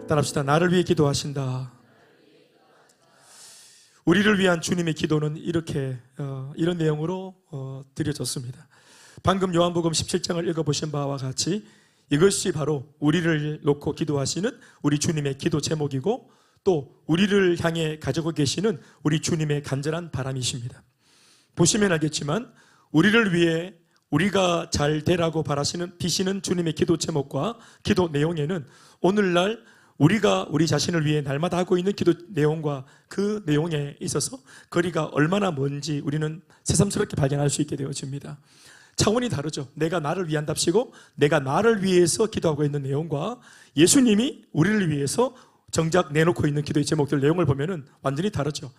따라합시다. 나를 위해 기도하신다. 우리를 위한 주님의 기도는 이렇게 이런 내용으로 드려졌습니다. 방금 요한복음 17장을 읽어보신 바와 같이 이것이 바로 우리를 놓고 기도하시는 우리 주님의 기도 제목이고, 또 우리를 향해 가지고 계시는 우리 주님의 간절한 바람이십니다. 보시면 알겠지만 우리를 위해 우리가 잘 되라고 바라시는 비시는 주님의 기도 제목과 기도 내용에는 오늘날 우리가 우리 자신을 위해 날마다 하고 있는 기도 내용과 그 내용에 있어서 거리가 얼마나 먼지 우리는 새삼스럽게 발견할 수 있게 되어집니다. 차원이 다르죠. 내가 나를 위한답시고 내가 나를 위해서 기도하고 있는 내용과 예수님이 우리를 위해서 정작 내놓고 있는 기도의 제목들 내용을 보면은 완전히 다르죠.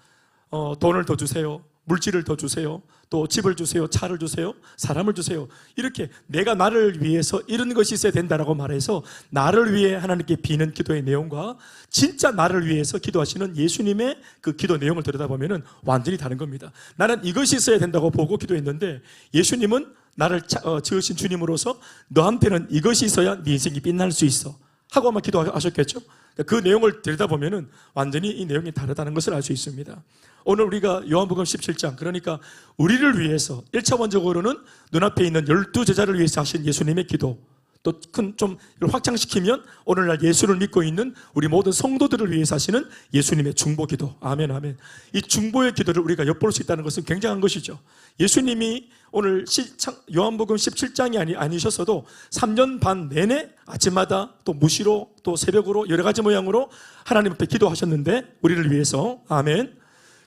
돈을 더 주세요, 물질을 더 주세요, 또 집을 주세요, 차를 주세요, 사람을 주세요. 이렇게 내가 나를 위해서 이런 것이 있어야 된다라고 말해서 나를 위해 하나님께 비는 기도의 내용과 진짜 나를 위해서 기도하시는 예수님의 그 기도 내용을 들여다보면 완전히 다른 겁니다. 나는 이것이 있어야 된다고 보고 기도했는데 예수님은 나를 지으신 주님으로서 너한테는 이것이 있어야 네 인생이 빛날 수 있어 하고 아마 기도하셨겠죠. 그 내용을 들여다보면 완전히 이 내용이 다르다는 것을 알 수 있습니다. 오늘 우리가 요한복음 17장, 그러니까 우리를 위해서 1차원적으로는 눈앞에 있는 12제자를 위해서 하신 예수님의 기도, 또 큰 좀 확장시키면 오늘날 예수를 믿고 있는 우리 모든 성도들을 위해서 하시는 예수님의 중보 기도. 아멘, 아멘. 이 중보의 기도를 우리가 엿볼 수 있다는 것은 굉장한 것이죠. 예수님이 오늘 요한복음 17장이 아니셨어도 3년 반 내내 아침마다 또 무시로 또 새벽으로 여러 가지 모양으로 하나님 앞에 기도하셨는데 우리를 위해서. 아멘.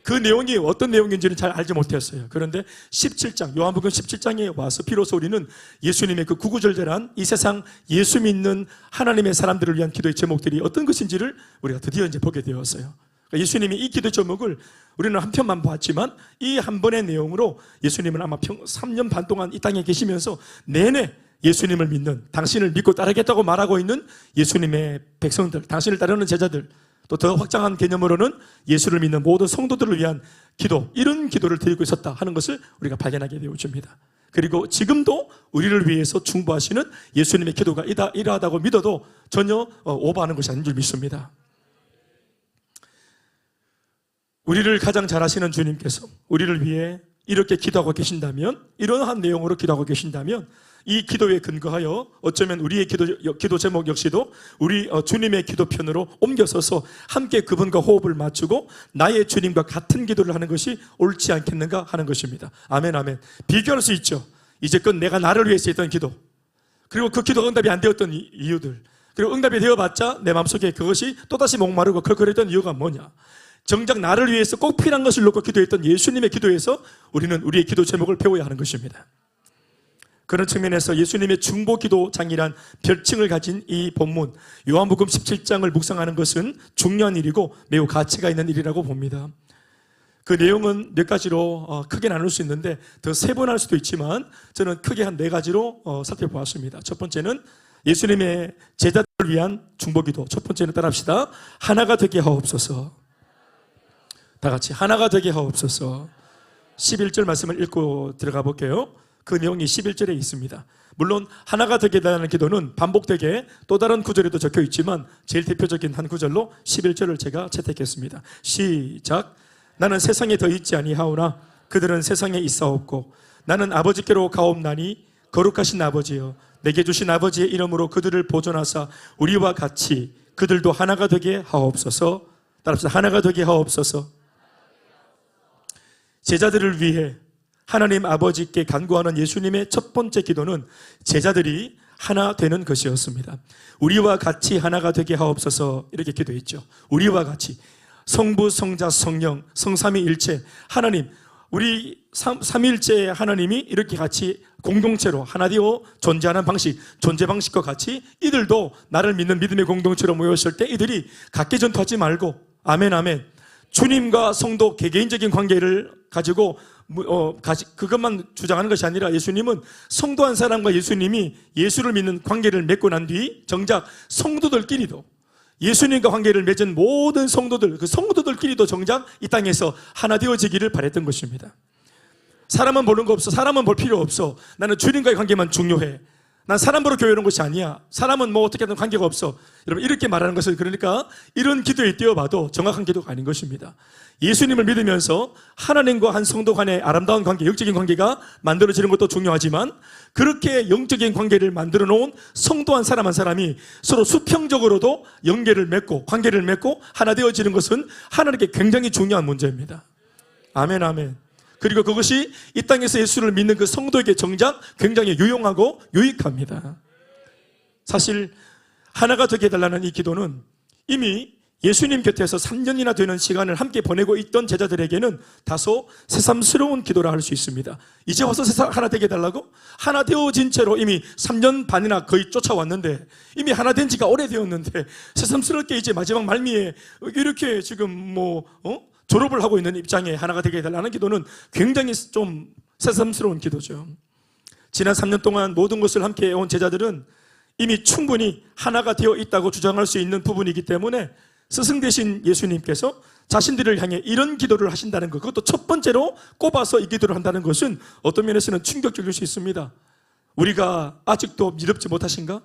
그 내용이 어떤 내용인지는 잘 알지 못했어요. 그런데 17장, 요한복음 17장에 와서 비로소 우리는 예수님의 그 구구절절한 이 세상 예수 믿는 하나님의 사람들을 위한 기도의 제목들이 어떤 것인지를 우리가 드디어 이제 보게 되었어요. 예수님이 이 기도 제목을 우리는 한 편만 봤지만 이 한 번의 내용으로 예수님은 아마 3년 반 동안 이 땅에 계시면서 내내 예수님을 믿는, 당신을 믿고 따르겠다고 말하고 있는 예수님의 백성들, 당신을 따르는 제자들, 또 더 확장한 개념으로는 예수를 믿는 모든 성도들을 위한 기도, 이런 기도를 드리고 있었다 하는 것을 우리가 발견하게 되어줍니다. 그리고 지금도 우리를 위해서 중보하시는 예수님의 기도가 이러하다고 믿어도 전혀 오버하는 것이 아닌 줄 믿습니다. 우리를 가장 잘 아시는 주님께서 우리를 위해 이렇게 기도하고 계신다면, 이러한 내용으로 기도하고 계신다면 이 기도에 근거하여 어쩌면 우리의 기도 제목 역시도 우리 주님의 기도편으로 옮겨서서 함께 그분과 호흡을 맞추고 나의 주님과 같은 기도를 하는 것이 옳지 않겠는가 하는 것입니다. 아멘, 아멘. 비교할 수 있죠. 이제껏 내가 나를 위해서 했던 기도, 그리고 그 기도가 응답이 안 되었던 이유들, 그리고 응답이 되어봤자 내 마음속에 그것이 또다시 목마르고 걸걸했던 이유가 뭐냐. 정작 나를 위해서 꼭 필요한 것을 놓고 기도했던 예수님의 기도에서 우리는 우리의 기도 제목을 배워야 하는 것입니다. 그런 측면에서 예수님의 중보기도장이란 별칭을 가진 이 본문 요한복음 17장을 묵상하는 것은 중요한 일이고 매우 가치가 있는 일이라고 봅니다. 그 내용은 몇 가지로 크게 나눌 수 있는데 더 세분할 수도 있지만 저는 크게 한 4가지로 살펴보았습니다. 첫 번째는 예수님의 제자들을 위한 중보기도. 첫 번째는 따라합시다. 하나가 되게 하옵소서. 다 같이 하나가 되게 하옵소서. 11절 말씀을 읽고 들어가 볼게요. 그 내용이 11절에 있습니다. 물론 하나가 되게 달라는 기도는 반복되게 또 다른 구절에도 적혀 있지만 제일 대표적인 한 구절로 11절을 제가 채택했습니다. 시작. 나는 세상에 더 있지 아니하오나 그들은 세상에 있사옵고 나는 아버지께로 가옵나니 거룩하신 아버지여 내게 주신 아버지의 이름으로 그들을 보존하사 우리와 같이 그들도 하나가 되게 하옵소서. 따라합시다. 하나가 되게 하옵소서. 제자들을 위해 하나님 아버지께 간구하는 예수님의 첫 번째 기도는 제자들이 하나 되는 것이었습니다. 우리와 같이 하나가 되게 하옵소서 이렇게 기도했죠. 우리와 같이 성부, 성자, 성령, 성삼위일체 하나님, 우리 삼위일체 하나님이 이렇게 같이 공동체로 하나 되어 존재하는 방식, 존재 방식과 같이 이들도 나를 믿는 믿음의 공동체로 모였을 때 이들이 각기 전투하지 말고 아멘 아멘 주님과 성도 개개인적인 관계를 가지고 그것만 주장하는 것이 아니라 예수님은 성도 한 사람과 예수님이 예수를 믿는 관계를 맺고 난 뒤 정작 성도들끼리도 예수님과 관계를 맺은 모든 성도들, 그 성도들끼리도 정작 이 땅에서 하나 되어지기를 바랬던 것입니다. 사람은 보는 거 없어. 사람은 볼 필요 없어. 나는 주님과의 관계만 중요해. 난 사람 보러 교회 오는 것이 아니야. 사람은 뭐 어떻게 하든 관계가 없어. 여러분, 이렇게 말하는 것은 그러니까 이런 기도에 뛰어봐도 정확한 기도가 아닌 것입니다. 예수님을 믿으면서 하나님과 한 성도 간의 아름다운 관계, 영적인 관계가 만들어지는 것도 중요하지만 그렇게 영적인 관계를 만들어 놓은 성도 한 사람이 서로 수평적으로도 연계를 맺고 관계를 맺고 하나 되어지는 것은 하나님께 굉장히 중요한 문제입니다. 아멘, 아멘. 그리고 그것이 이 땅에서 예수를 믿는 그 성도에게 정작 굉장히 유용하고 유익합니다. 사실 하나가 되게 해달라는 이 기도는 이미 예수님 곁에서 3년이나 되는 시간을 함께 보내고 있던 제자들에게는 다소 새삼스러운 기도라 할 수 있습니다. 이제 와서 하나 되게 해달라고? 하나 되어진 채로 이미 3년 반이나 거의 쫓아왔는데, 이미 하나 된 지가 오래되었는데 새삼스럽게 이제 마지막 말미에 이렇게 지금 졸업을 하고 있는 입장에 하나가 되게 해달라는 기도는 굉장히 좀 새삼스러운 기도죠. 지난 3년 동안 모든 것을 함께 해온 제자들은 이미 충분히 하나가 되어 있다고 주장할 수 있는 부분이기 때문에 스승 되신 예수님께서 자신들을 향해 이런 기도를 하신다는 것, 그것도 첫 번째로 꼽아서 이 기도를 한다는 것은 어떤 면에서는 충격적일 수 있습니다. 우리가 아직도 믿지 못하신가?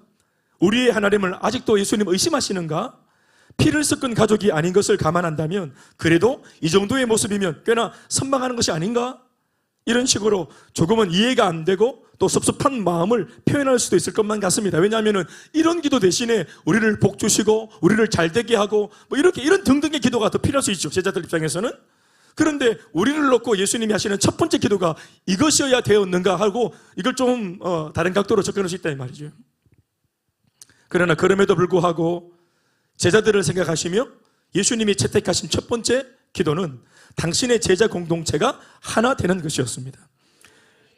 우리의 하나님을 아직도 예수님 의심하시는가? 피를 섞은 가족이 아닌 것을 감안한다면 그래도 이 정도의 모습이면 꽤나 선망하는 것이 아닌가? 이런 식으로 조금은 이해가 안 되고 또 섭섭한 마음을 표현할 수도 있을 것만 같습니다. 왜냐하면 이런 기도 대신에 우리를 복 주시고 우리를 잘 되게 하고 이런 등등의 기도가 더 필요할 수 있죠, 제자들 입장에서는. 그런데 우리를 놓고 예수님이 하시는 첫 번째 기도가 이것이어야 되었는가 하고 이걸 좀 다른 각도로 접근할 수 있다 이 말이죠. 그러나 그럼에도 불구하고 제자들을 생각하시며 예수님이 채택하신 첫 번째 기도는 당신의 제자 공동체가 하나 되는 것이었습니다.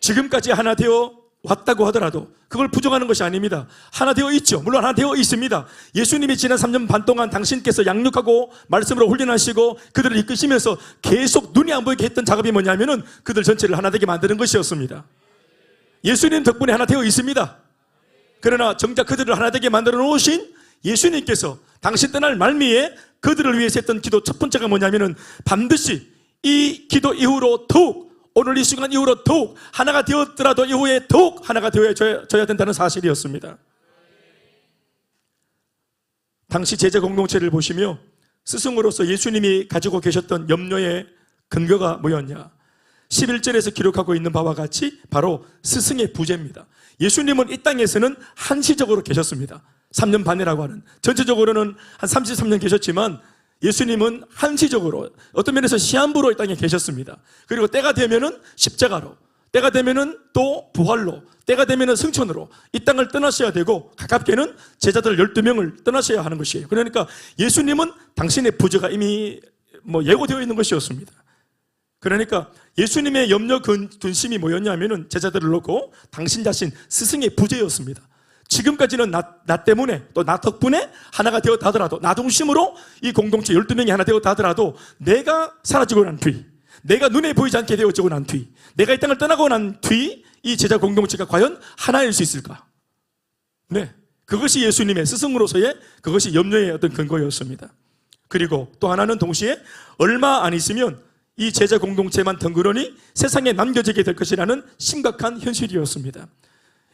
지금까지 하나 되어 왔다고 하더라도 그걸 부정하는 것이 아닙니다. 하나 되어 있죠. 물론 하나 되어 있습니다. 예수님이 지난 3년 반 동안 당신께서 양육하고 말씀으로 훈련하시고 그들을 이끄시면서 계속 눈이 안 보이게 했던 작업이 뭐냐면은 그들 전체를 하나 되게 만드는 것이었습니다. 예수님 덕분에 하나 되어 있습니다. 그러나 정작 그들을 하나 되게 만들어 놓으신 예수님께서 당신 떠날 말미에 그들을 위해서 했던 기도 첫 번째가 뭐냐면은 반드시 이 기도 이후로 더욱, 오늘 이 순간 이후로 더욱 하나가 되었더라도 이후에 더욱 하나가 되어져야 된다는 사실이었습니다. 당시 제자 공동체를 보시며 스승으로서 예수님이 가지고 계셨던 염려의 근거가 뭐였냐? 11절에서 기록하고 있는 바와 같이 바로 스승의 부재입니다. 예수님은 이 땅에서는 한시적으로 계셨습니다. 3년 반이라고 하는, 전체적으로는 한 33년 계셨지만 예수님은 한시적으로, 어떤 면에서 시한부로 이 땅에 계셨습니다. 그리고 때가 되면은 십자가로, 때가 되면은 또 부활로, 때가 되면은 승천으로 이 땅을 떠나셔야 되고 가깝게는 제자들 12명을 떠나셔야 하는 것이에요. 그러니까 예수님은 당신의 부재가 이미 예고되어 있는 것이었습니다. 그러니까 예수님의 염려 근심이 뭐였냐면은 제자들을 놓고 당신 자신 스승의 부재였습니다. 지금까지는 나 때문에 또 나 덕분에 하나가 되었다 하더라도, 나 중심으로 이 공동체 12명이 하나 되었다 하더라도 내가 사라지고 난 뒤, 내가 눈에 보이지 않게 되어지고 난 뒤, 내가 이 땅을 떠나고 난 뒤 이 제자 공동체가 과연 하나일 수 있을까? 네, 그것이 예수님의 스승으로서의 그것이 염려의 어떤 근거였습니다. 그리고 또 하나는 동시에 얼마 안 있으면 이 제자 공동체만 덩그러니 세상에 남겨지게 될 것이라는 심각한 현실이었습니다.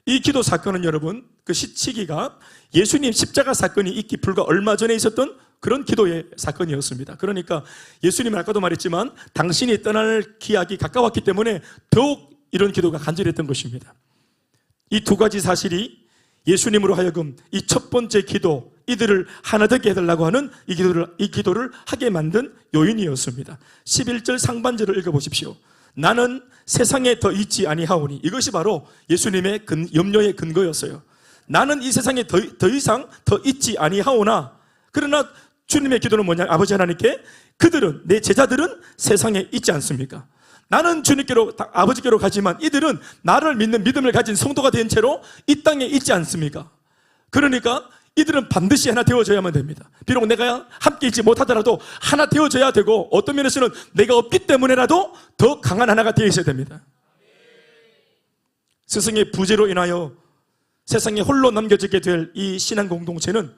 이 기도 사건은 여러분, 그 시기가 예수님 십자가 사건이 있기 불과 얼마 전에 있었던 그런 기도의 사건이었습니다. 그러니까 예수님은 아까도 말했지만 당신이 떠날 기약이 가까웠기 때문에 더욱 이런 기도가 간절했던 것입니다. 이 두 가지 사실이 예수님으로 하여금 이 첫 번째 기도, 이들을 하나 되게 해달라고 하는 이 기도를 하게 만든 요인이었습니다. 11절 상반절을 읽어보십시오. 나는 세상에 더 있지 아니하오니, 이것이 바로 예수님의 염려의 근거였어요. 나는 이 세상에 더 이상 더 있지 아니하오나, 그러나 주님의 기도는 뭐냐? 아버지 하나님께 그들은, 내 제자들은 세상에 있지 않습니까? 나는 주님께로, 아버지께로 가지만 이들은 나를 믿는 믿음을 가진 성도가 된 채로 이 땅에 있지 않습니까? 그러니까 이들은 반드시 하나 되어져야만 됩니다. 비록 내가 함께 있지 못하더라도 하나 되어져야 되고, 어떤 면에서는 내가 없기 때문에라도 더 강한 하나가 되어 있어야 됩니다. 스승의 부재로 인하여 세상에 홀로 남겨지게 될 이 신앙 공동체는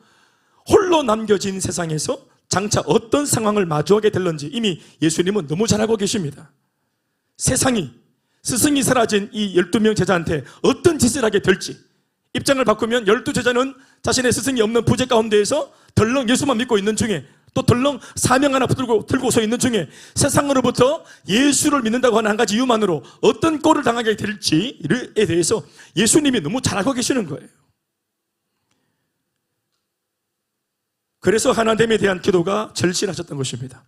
홀로 남겨진 세상에서 장차 어떤 상황을 마주하게 될런지 이미 예수님은 너무 잘 알고 계십니다. 세상이, 스승이 사라진 이 12명 제자한테 어떤 짓을 하게 될지, 입장을 바꾸면 12제자는 자신의 스승이 없는 부재 가운데에서 덜렁 예수만 믿고 있는 중에, 또 덜렁 사명 하나 들고 서 있는 중에 세상으로부터 예수를 믿는다고 하는 한 가지 이유만으로 어떤 꼴을 당하게 될지에 대해서 예수님이 너무 잘 알고 계시는 거예요. 그래서 하나됨에 대한 기도가 절실하셨던 것입니다.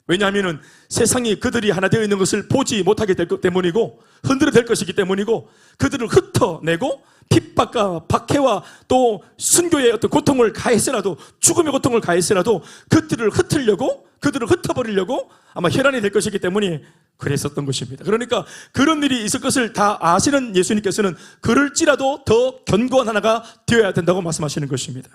왜냐하면 세상이 그들이 하나 되어 있는 것을 보지 못하게 될 것 때문이고, 흔들어댈 것이기 때문이고, 그들을 흩어내고 핍박과 박해와 또 순교의 어떤 고통을 가했으라도, 죽음의 고통을 가했으라도 그들을 흩으려고, 그들을 흩어버리려고 아마 혈안이 될 것이기 때문에 그랬었던 것입니다. 그러니까 그런 일이 있을 것을 다 아시는 예수님께서는 그럴지라도 더 견고한 하나가 되어야 된다고 말씀하시는 것입니다.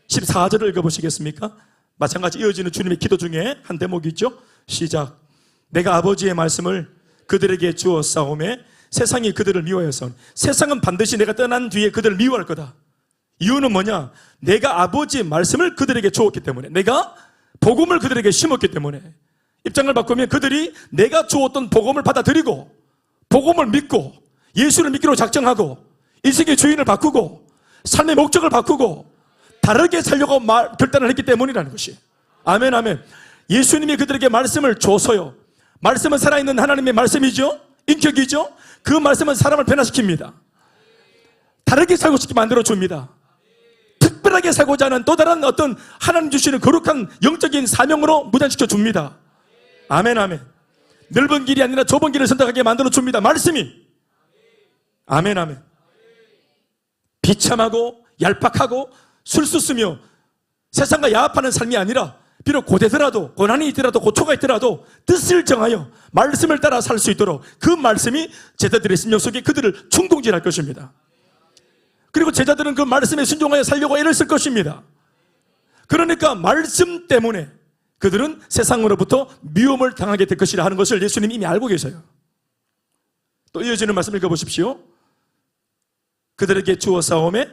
14절을 읽어보시겠습니까? 마찬가지 이어지는 주님의 기도 중에 한 대목이 있죠. 시작. 내가 아버지의 말씀을 그들에게 주었사오매 세상이 그들을 미워해서, 세상은 반드시 내가 떠난 뒤에 그들을 미워할 거다. 이유는 뭐냐? 내가 아버지의 말씀을 그들에게 주었기 때문에, 내가 복음을 그들에게 심었기 때문에. 입장을 바꾸면 그들이 내가 주었던 복음을 받아들이고 복음을 믿고 예수를 믿기로 작정하고 인생의 주인을 바꾸고 삶의 목적을 바꾸고 다르게 살려고 결단을 했기 때문이라는 것이. 아멘, 아멘. 예수님이 그들에게 말씀을 줘서요. 말씀은 살아있는 하나님의 말씀이죠. 인격이죠. 그 말씀은 사람을 변화시킵니다. 다르게 살고 싶게 만들어줍니다. 특별하게 살고자 하는 또 다른 어떤 하나님 주시는 거룩한 영적인 사명으로 무장시켜줍니다. 아멘, 아멘. 넓은 길이 아니라 좁은 길을 선택하게 만들어줍니다. 말씀이. 아멘, 아멘. 비참하고 얄팍하고 술수 쓰며 세상과 야합하는 삶이 아니라, 비록 고되더라도, 고난이 있더라도, 고초가 있더라도 뜻을 정하여 말씀을 따라 살 수 있도록 그 말씀이 제자들의 심령 속에 그들을 충동질할 것입니다. 그리고 제자들은 그 말씀에 순종하여 살려고 애를 쓸 것입니다. 그러니까 말씀 때문에 그들은 세상으로부터 미움을 당하게 될 것이라 하는 것을 예수님이 이미 알고 계셔요. 또 이어지는 말씀을 읽어보십시오. 그들에게 주었사오매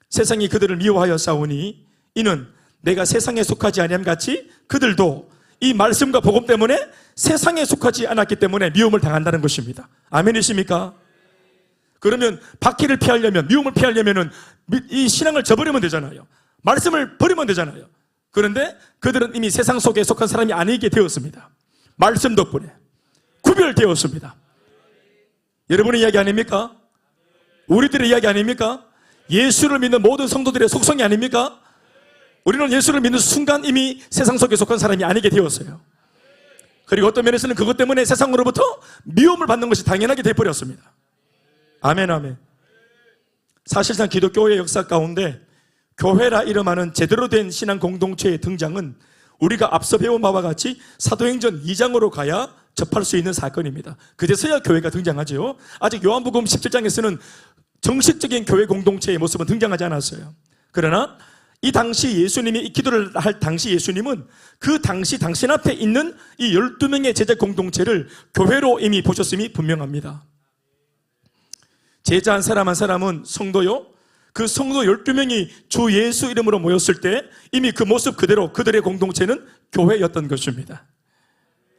세상이 그들을 미워하여 싸우니 이는 내가 세상에 속하지 아니함 같이 그들도 이 말씀과 복음 때문에 세상에 속하지 않았기 때문에 미움을 당한다는 것입니다. 아멘이십니까? 그러면 박해를 피하려면, 미움을 피하려면 이 신앙을 저버리면 되잖아요. 말씀을 버리면 되잖아요. 그런데 그들은 이미 세상 속에 속한 사람이 아니게 되었습니다. 말씀 덕분에 구별되었습니다. 여러분의 이야기 아닙니까? 우리들의 이야기 아닙니까? 예수를 믿는 모든 성도들의 속성이 아닙니까? 우리는 예수를 믿는 순간 이미 세상 속에 속한 사람이 아니게 되었어요. 그리고 어떤 면에서는 그것 때문에 세상으로부터 미움을 받는 것이 당연하게 되어버렸습니다. 아멘, 아멘. 사실상 기독교의 역사 가운데 교회라 이름하는 제대로 된 신앙 공동체의 등장은 우리가 앞서 배운 바와 같이 사도행전 2장으로 가야 접할 수 있는 사건입니다. 그제서야 교회가 등장하죠. 아직 요한복음 17장에서는 정식적인 교회 공동체의 모습은 등장하지 않았어요. 그러나 이 당시 예수님이 이 기도를 할 당시 예수님은 그 당시 당신 앞에 있는 이 12명의 제자 공동체를 교회로 이미 보셨음이 분명합니다. 제자 한 사람은 성도요. 그 성도 12명이 주 예수 이름으로 모였을 때 이미 그 모습 그대로 그들의 공동체는 교회였던 것입니다.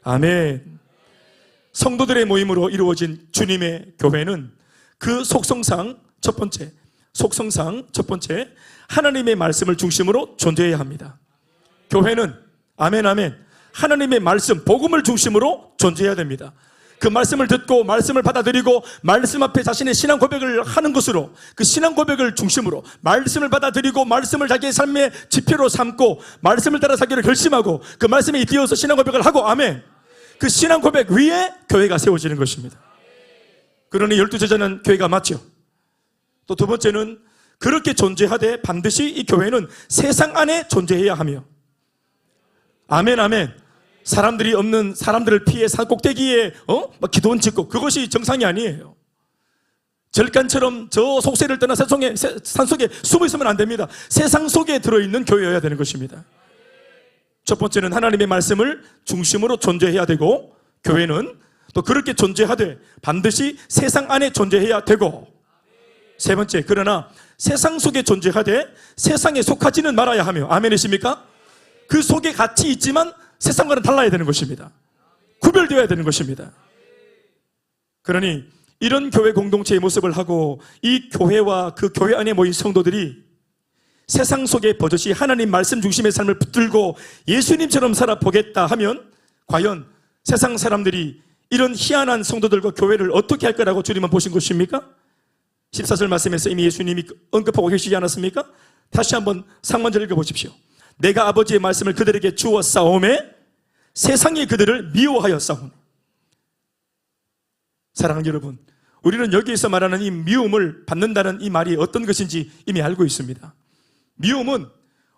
아멘. 성도들의 모임으로 이루어진 주님의 교회는 그 속성상 첫 번째, 하나님의 말씀을 중심으로 존재해야 합니다. 교회는, 아멘, 아멘, 하나님의 말씀, 복음을 중심으로 존재해야 됩니다. 그 말씀을 듣고 말씀을 받아들이고 말씀 앞에 자신의 신앙 고백을 하는 것으로, 그 신앙 고백을 중심으로 말씀을 받아들이고 말씀을 자기의 삶의 지표로 삼고 말씀을 따라 살기를 결심하고 그 말씀에 잇대어서 신앙 고백을 하고, 아멘, 그 신앙 고백 위에 교회가 세워지는 것입니다. 그러니 12제자는 교회가 맞죠. 또 두 번째는 그렇게 존재하되 반드시 이 교회는 세상 안에 존재해야 하며, 아멘, 아멘. 사람들이 없는, 사람들을 피해 산 꼭대기에 막 기도원 짓고 그것이 정상이 아니에요. 절간처럼 저 속세를 떠나 산속에 숨어 있으면 안 됩니다. 세상 속에 들어있는 교회여야 되는 것입니다. 첫 번째는 하나님의 말씀을 중심으로 존재해야 되고, 교회는 또 그렇게 존재하되 반드시 세상 안에 존재해야 되고, 세 번째, 그러나 세상 속에 존재하되 세상에 속하지는 말아야 하며, 아멘이십니까? 그 속에 같이 있지만 세상과는 달라야 되는 것입니다. 구별되어야 되는 것입니다. 그러니 이런 교회 공동체의 모습을 하고 이 교회와 그 교회 안에 모인 성도들이 세상 속에 버젓이 하나님 말씀 중심의 삶을 붙들고 예수님처럼 살아보겠다 하면 과연 세상 사람들이 이런 희한한 성도들과 교회를 어떻게 할 거라고 주님은 보신 것입니까? 14절 말씀에서 이미 예수님이 언급하고 계시지 않았습니까? 다시 한번 상반절 읽어보십시오. 내가 아버지의 말씀을 그들에게 주어 싸움에 세상이 그들을 미워하여 싸우네. 사랑하는 여러분, 우리는 여기에서 말하는 이 미움을 받는다는 이 말이 어떤 것인지 이미 알고 있습니다. 미움은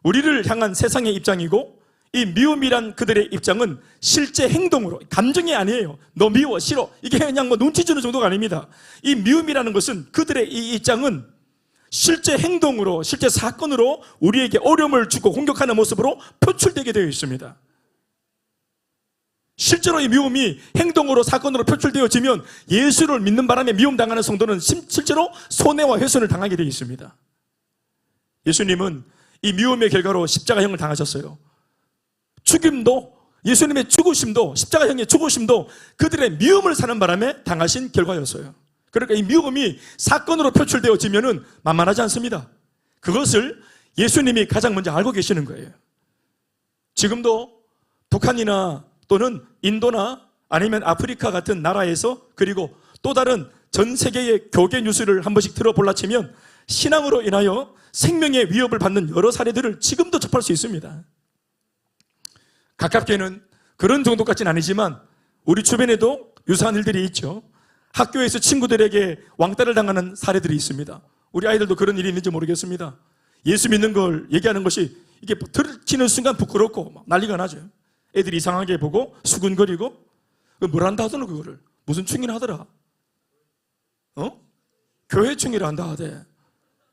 우리를 향한 세상의 입장이고, 이 미움이란 그들의 입장은 실제 행동으로, 감정이 아니에요. 너 미워, 싫어, 이게 그냥 뭐 눈치 주는 정도가 아닙니다. 이 미움이라는 것은 그들의 이 입장은 실제 행동으로, 실제 사건으로 우리에게 어려움을 주고 공격하는 모습으로 표출되게 되어 있습니다. 실제로 이 미움이 행동으로, 사건으로 표출되어지면 예수를 믿는 바람에 미움당하는 성도는 실제로 손해와 훼손을 당하게 되어 있습니다. 예수님은 이 미움의 결과로 십자가형을 당하셨어요. 죽임도, 예수님의 죽으심도, 십자가형의 죽으심도 그들의 미움을 사는 바람에 당하신 결과였어요. 그러니까 이 미움이 사건으로 표출되어지면 만만하지 않습니다. 그것을 예수님이 가장 먼저 알고 계시는 거예요. 지금도 북한이나 또는 인도나 아니면 아프리카 같은 나라에서, 그리고 또 다른 전 세계의 교계 뉴스를 한 번씩 들어볼라 치면 신앙으로 인하여 생명의 위협을 받는 여러 사례들을 지금도 접할 수 있습니다. 가깝게는 그런 정도까지는 아니지만 우리 주변에도 유사한 일들이 있죠. 학교에서 친구들에게 왕따를 당하는 사례들이 있습니다. 우리 아이들도 그런 일이 있는지 모르겠습니다. 예수 믿는 걸 얘기하는 것이 이게 들키는 순간 부끄럽고 막 난리가 나죠. 애들이 이상하게 보고 수근거리고, 뭘 한다 하더라, 그거를. 무슨 충이나 하더라. 교회 충이라 한다 하대.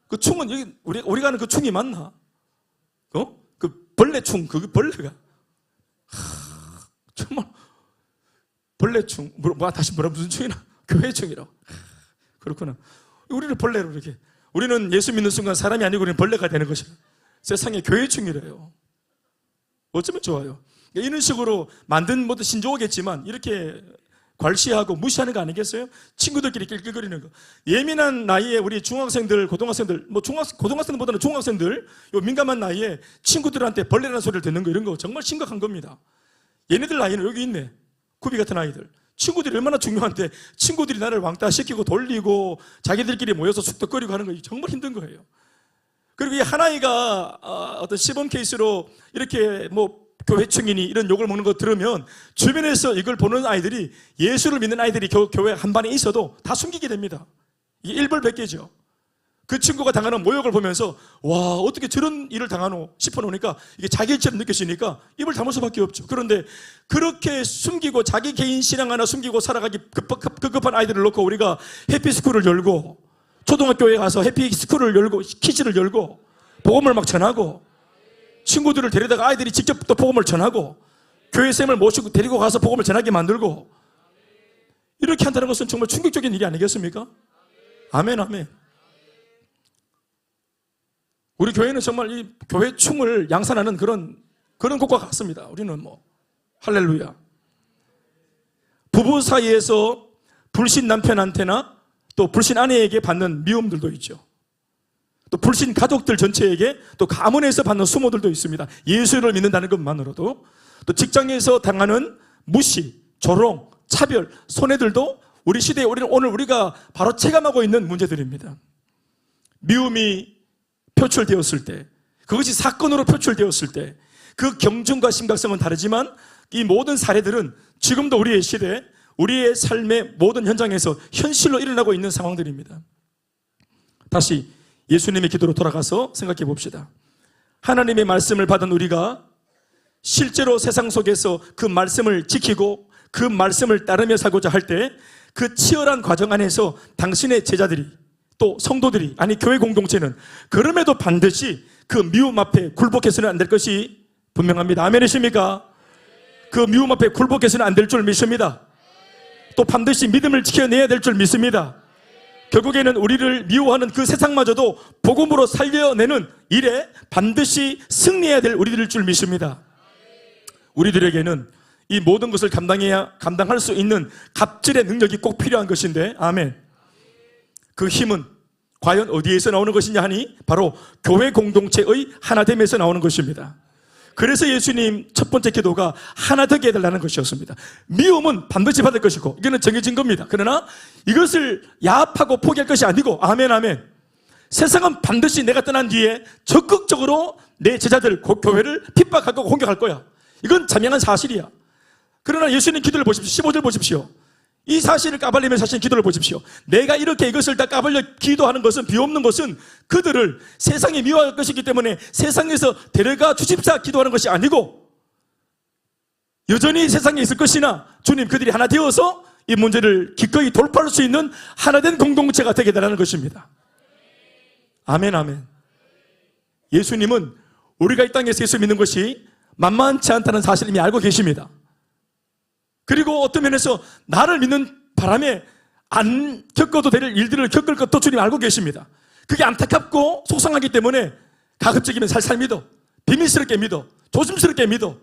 그 충은 여기 우리가 아는 그 충이 맞나? 그 벌레충, 그 벌레가. 정말 벌레충, 다시 무슨 충이나? 교회 충이라고. 그렇구나. 우리를 벌레로 이렇게. 우리는 예수 믿는 순간 사람이 아니고 우리는 벌레가 되는 것이야. 세상에 교회 충이래요. 어쩌면 좋아요. 이런 식으로 만든 모두 신조어겠지만 이렇게 괄시하고 무시하는 거 아니겠어요? 친구들끼리 낄낄거리는 거. 예민한 나이에 우리 중학생들, 고등학생들, 고등학생보다는 중학생들, 요 민감한 나이에 친구들한테 벌레라는 소리를 듣는 거, 이런 거 정말 심각한 겁니다. 얘네들 나이는 여기 있네. 구비 같은 아이들. 친구들이 얼마나 중요한데 친구들이 나를 왕따시키고 돌리고 자기들끼리 모여서 숙덕거리고 하는 거 정말 힘든 거예요. 그리고 이 하나이가 어떤 시범 케이스로 이렇게 교회 충이니 이런 욕을 먹는 거 들으면 주변에서 이걸 보는 아이들이, 예수를 믿는 아이들이 교회 한 반에 있어도 다 숨기게 됩니다. 이게 일벌백계죠. 그 친구가 당하는 모욕을 보면서 와, 어떻게 저런 일을 당하노 싶어놓으니까 이게 자기 일처럼 느껴지니까 입을 다물 수밖에 없죠. 그런데 그렇게 숨기고 자기 개인 신앙 하나 숨기고 살아가기 급급한 아이들을 놓고 우리가 해피스쿨을 열고, 초등학교에 가서 해피스쿨을 열고, 키즈를 열고 복음을 막 전하고, 친구들을 데려다가 아이들이 직접 또 복음을 전하고, 교회쌤을 모시고 데리고 가서 복음을 전하게 만들고, 이렇게 한다는 것은 정말 충격적인 일이 아니겠습니까? 아멘, 아멘. 우리 교회는 정말 이 교회 충을 양산하는 그런 곳과 같습니다. 우리는 할렐루야. 부부 사이에서 불신 남편한테나 또 불신 아내에게 받는 미움들도 있죠. 또 불신 가족들 전체에게, 또 가문에서 받는 수모들도 있습니다. 예수를 믿는다는 것만으로도. 또 직장에서 당하는 무시, 조롱, 차별, 손해들도 우리 시대에 오늘 우리가 바로 체감하고 있는 문제들입니다. 미움이 표출되었을 때, 그것이 사건으로 표출되었을 때 그 경중과 심각성은 다르지만 이 모든 사례들은 지금도 우리의 시대, 우리의 삶의 모든 현장에서 현실로 일어나고 있는 상황들입니다. 다시 예수님의 기도로 돌아가서 생각해 봅시다. 하나님의 말씀을 받은 우리가 실제로 세상 속에서 그 말씀을 지키고 그 말씀을 따르며 살고자 할 때 그 치열한 과정 안에서 당신의 제자들이, 또 성도들이, 아니 교회 공동체는 그럼에도 반드시 그 미움 앞에 굴복해서는 안 될 것이 분명합니다. 아멘이십니까? 그 미움 앞에 굴복해서는 안 될 줄 믿습니다. 또 반드시 믿음을 지켜내야 될 줄 믿습니다. 결국에는 우리를 미워하는 그 세상마저도 복음으로 살려내는 일에 반드시 승리해야 될 우리들일 줄 믿습니다. 우리들에게는 이 모든 것을 감당할 수 있는 갑질의 능력이 꼭 필요한 것인데, 아멘. 그 힘은 과연 어디에서 나오는 것이냐 하니 바로 교회 공동체의 하나됨에서 나오는 것입니다. 그래서 예수님 첫 번째 기도가 하나 되게 해달라는 것이었습니다. 미움은 반드시 받을 것이고 이거는 정해진 겁니다. 그러나 이것을 야합하고 포기할 것이 아니고, 아멘 아멘. 세상은 반드시 내가 떠난 뒤에 적극적으로 내 제자들, 교회를 핍박하고 공격할 거야. 이건 자명한 사실이야. 그러나 예수님 기도를 보십시오. 15절 보십시오. 이 사실을 까발리면서 하신 기도를 보십시오. 내가 이렇게 이것을 다 까발려 기도하는 것은, 비옵는 것은 그들을 세상에 미워할 것이기 때문에 세상에서 데려가 주십사 기도하는 것이 아니고, 여전히 세상에 있을 것이나 주님 그들이 하나 되어서 이 문제를 기꺼이 돌파할 수 있는 하나된 공동체가 되게 되라는 것입니다. 아멘 아멘. 예수님은 우리가 이 땅에서 예수 믿는 것이 만만치 않다는 사실을 이미 알고 계십니다. 그리고 어떤 면에서 나를 믿는 바람에 안 겪어도 될 일들을 겪을 것도 주님 알고 계십니다. 그게 안타깝고 속상하기 때문에 가급적이면 살살 믿어, 비밀스럽게 믿어, 조심스럽게 믿어,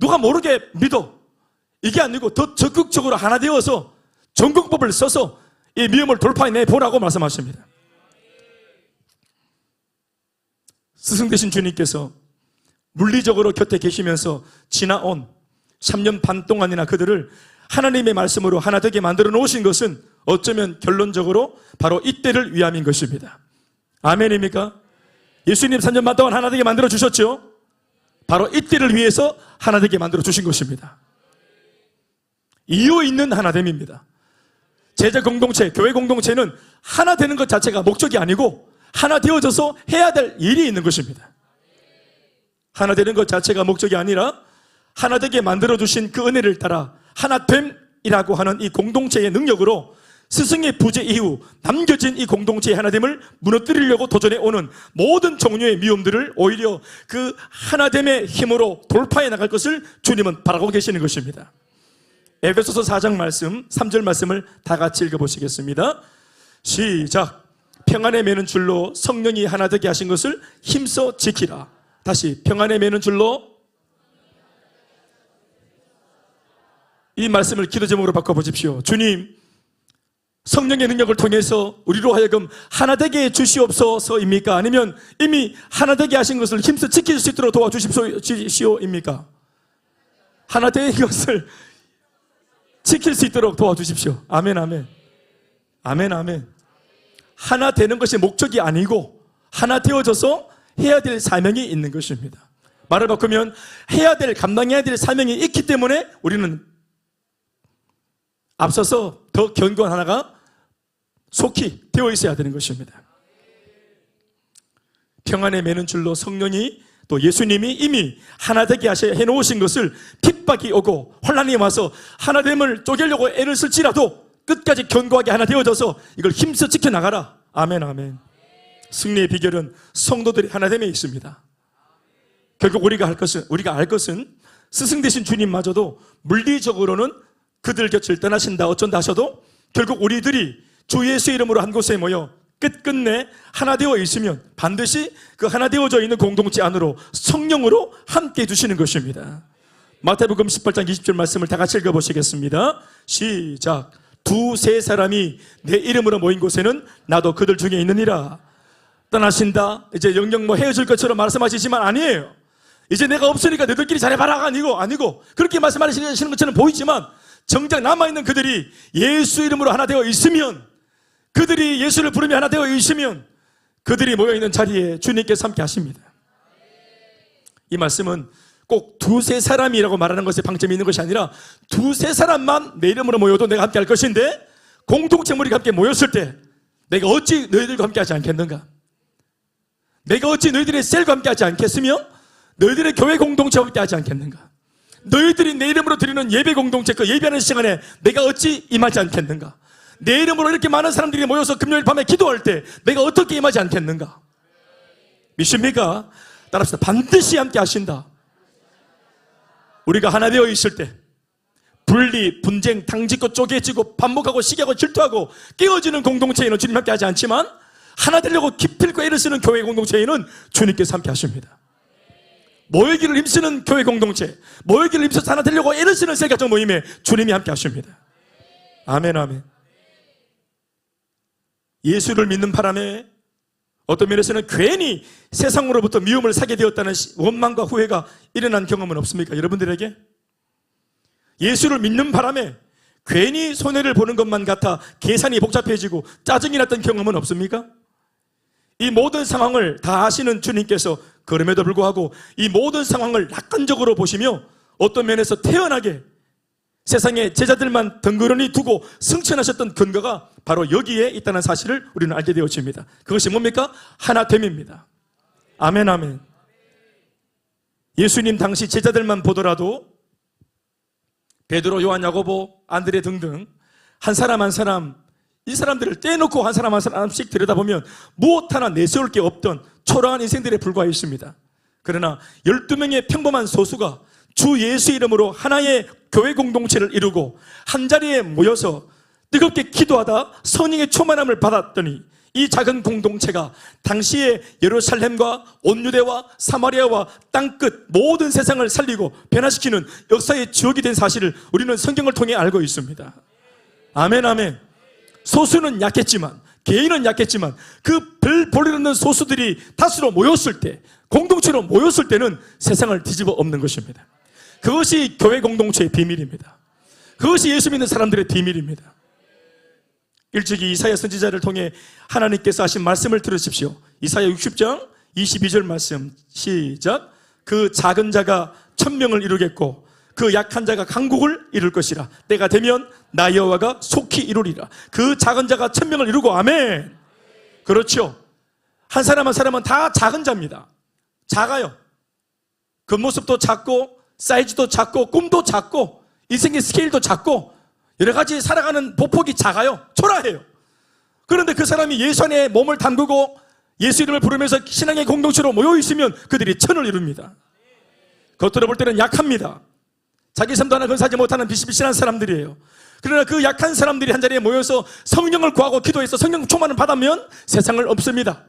누가 모르게 믿어. 이게 아니고 더 적극적으로 하나 되어서 전공법을 써서 이 미움을 돌파해내 보라고 말씀하십니다. 스승 되신 주님께서 물리적으로 곁에 계시면서 지나온 3년 반 동안이나 그들을 하나님의 말씀으로 하나 되게 만들어 놓으신 것은 어쩌면 결론적으로 바로 이때를 위함인 것입니다. 아멘입니까? 예수님 3년 반 동안 하나 되게 만들어 주셨죠? 바로 이때를 위해서 하나 되게 만들어 주신 것입니다. 이유 있는 하나됨입니다. 제자 공동체, 교회 공동체는 하나 되는 것 자체가 목적이 아니고 하나 되어져서 해야 될 일이 있는 것입니다. 하나 되는 것 자체가 목적이 아니라 하나 되게 만들어주신 그 은혜를 따라 하나됨이라고 하는 이 공동체의 능력으로 스승의 부재 이후 남겨진 이 공동체의 하나됨을 무너뜨리려고 도전해오는 모든 종류의 미움들을 오히려 그 하나됨의 힘으로 돌파해 나갈 것을 주님은 바라고 계시는 것입니다. 에베소서 4장 말씀 3절 말씀을 다 같이 읽어보시겠습니다. 시작. 평안에 매는 줄로 성령이 하나 되게 하신 것을 힘써 지키라. 다시, 평안에 매는 줄로. 이 말씀을 기도 제목으로 바꿔보십시오. 주님, 성령의 능력을 통해서 우리로 하여금 하나 되게 해주시옵소서입니까? 아니면 이미 하나 되게 하신 것을 힘써 지킬 수 있도록 도와주십시오입니까? 하나 된 것을 지킬 수 있도록 도와주십시오. 아멘 아멘. 아멘 아멘. 하나 되는 것이 목적이 아니고 하나 되어져서 해야 될 사명이 있는 것입니다. 말을 바꾸면 감당해야 될 사명이 있기 때문에 우리는 앞서서 더 견고한 하나가 속히 되어 있어야 되는 것입니다. 평안에 매는 줄로 성령이, 또 예수님이 이미 하나 되게 해놓으신 것을 핍박이 오고 혼란이 와서 하나됨을 쪼개려고 애를 쓸지라도 끝까지 견고하게 하나 되어져서 이걸 힘써 지켜나가라. 아멘 아멘. 승리의 비결은 성도들이 하나됨에 있습니다. 결국 우리가 알 것은 스승 되신 주님마저도 물리적으로는 그들 곁을 떠나신다 어쩐다 하셔도 결국 우리들이 주 예수의 이름으로 한 곳에 모여 끝끝내 하나 되어 있으면 반드시 그 하나 되어져 있는 공동체 안으로 성령으로 함께 해주시는 것입니다. 마태복음 18장 20절 말씀을 다 같이 읽어보시겠습니다. 시작. 두세 사람이 내 이름으로 모인 곳에는 나도 그들 중에 있느니라. 떠나신다, 이제 영영 헤어질 것처럼 말씀하시지만 아니에요. 이제 내가 없으니까 너희들끼리 잘해봐라가 아니고 그렇게 말씀하시는 것처럼 보이지만 정작 남아있는 그들이 예수 이름으로 하나 되어 있으면, 그들이 예수를 부르며 하나 되어 있으면 그들이 모여있는 자리에 주님께서 함께 하십니다. 이 말씀은 꼭 두세 사람이라고 말하는 것에 방점이 있는 것이 아니라 두세 사람만 내 이름으로 모여도 내가 함께 할 것인데, 공동체 무리가 함께 모였을 때 내가 어찌 너희들과 함께 하지 않겠는가? 내가 어찌 너희들의 셀과 함께 하지 않겠으며 너희들의 교회 공동체와 함께 하지 않겠는가? 너희들이 내 이름으로 드리는 예배 공동체, 그 예배하는 시간에 내가 어찌 임하지 않겠는가? 내 이름으로 이렇게 많은 사람들이 모여서 금요일 밤에 기도할 때 내가 어떻게 임하지 않겠는가? 믿습니까? 따라합시다. 반드시 함께 하신다. 우리가 하나 되어 있을 때, 분리, 분쟁, 당짓고 쪼개지고 반목하고 시기하고 질투하고 깨어지는 공동체에는 주님 함께 하지 않지만 하나 되려고 기필코 애를 쓰는 교회 공동체에는 주님께서 함께 하십니다. 모이기를 힘쓰는 교회 공동체, 모이기를 힘써서 하나 되려고 애를 쓰는 세가정 모임에 주님이 함께 하십니다. 아멘, 아멘. 예수를 믿는 바람에 어떤 면에서는 괜히 세상으로부터 미움을 사게 되었다는 원망과 후회가 일어난 경험은 없습니까? 여러분들에게? 예수를 믿는 바람에 괜히 손해를 보는 것만 같아 계산이 복잡해지고 짜증이 났던 경험은 없습니까? 이 모든 상황을 다 아시는 주님께서 그럼에도 불구하고 이 모든 상황을 낙관적으로 보시며 어떤 면에서 태연하게 세상에 제자들만 덩그러니 두고 승천하셨던 근거가 바로 여기에 있다는 사실을 우리는 알게 되어집니다. 그것이 뭡니까? 하나됨입니다. 아멘, 아멘. 예수님 당시 제자들만 보더라도 베드로, 요한, 야고보, 안드레 등등 한 사람 한 사람, 이 사람들을 떼놓고 한 사람 한 사람씩 들여다보면 무엇 하나 내세울 게 없던 초라한 인생들에 불과했습니다. 그러나 12명의 평범한 소수가 주 예수 이름으로 하나의 교회 공동체를 이루고 한 자리에 모여서 뜨겁게 기도하다 성령의 충만함을 받았더니 이 작은 공동체가 당시의 예루살렘과 온 유대와 사마리아와 땅끝 모든 세상을 살리고 변화시키는 역사의 주역이 된 사실을 우리는 성경을 통해 알고 있습니다. 아멘, 아멘. 소수는 약했지만, 개인은 약했지만 그 별 볼일 없는 소수들이 다수로 모였을 때, 공동체로 모였을 때는 세상을 뒤집어 엎는 것입니다. 그것이 교회 공동체의 비밀입니다. 그것이 예수 믿는 사람들의 비밀입니다. 일찍이 이사야 선지자를 통해 하나님께서 하신 말씀을 들으십시오. 이사야 60장 22절 말씀 시작. 그 작은 자가 1000명을 이루겠고 그 약한 자가 강국을 이룰 것이라. 때가 되면 나 여호와가 속히 이루리라. 그 작은 자가 1000명을 이루고. 아멘. 그렇죠. 한 사람 한 사람은 다 작은 자입니다. 작아요. 겉모습도 작고 사이즈도 작고 꿈도 작고 인생의 스케일도 작고 여러 가지 살아가는 보폭이 작아요. 초라해요. 그런데 그 사람이 예수 안에 몸을 담그고 예수 이름을 부르면서 신앙의 공동체로 모여있으면 그들이 천을 이룹니다. 겉으로 볼 때는 약합니다. 자기 삶도 하나 건사하지 못하는 비실비실한 사람들이에요. 그러나 그 약한 사람들이 한자리에 모여서 성령을 구하고 기도해서 성령 충만을 받으면 세상을 엎습니다.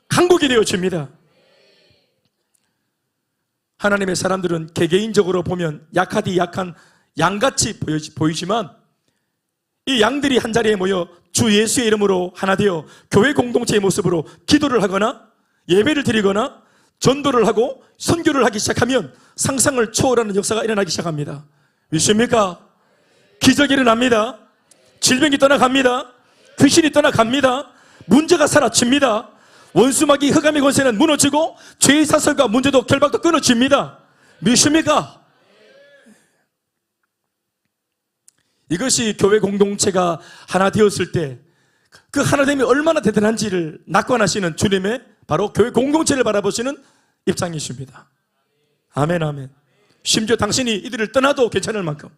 강국이 되어집니다. 하나님의 사람들은 개개인적으로 보면 약하디 약한 양같이 보이지만 이 양들이 한자리에 모여 주 예수의 이름으로 하나 되어 교회 공동체의 모습으로 기도를 하거나 예배를 드리거나 전도를 하고 선교를 하기 시작하면 상상을 초월하는 역사가 일어나기 시작합니다. 믿습니까? 기적이 일어납니다. 질병이 떠나갑니다. 귀신이 떠나갑니다. 문제가 사라집니다. 원수마귀 흑암의 권세는 무너지고 죄의 사슬과 문제도 결박도 끊어집니다. 믿습니까? 이것이 교회 공동체가 하나 되었을 때 그 하나됨이 얼마나 대단한지를 낙관하시는 주님의 바로 교회 공동체를 바라보시는 입장이십니다. 아멘, 아멘. 심지어 당신이 이들을 떠나도 괜찮을 만큼.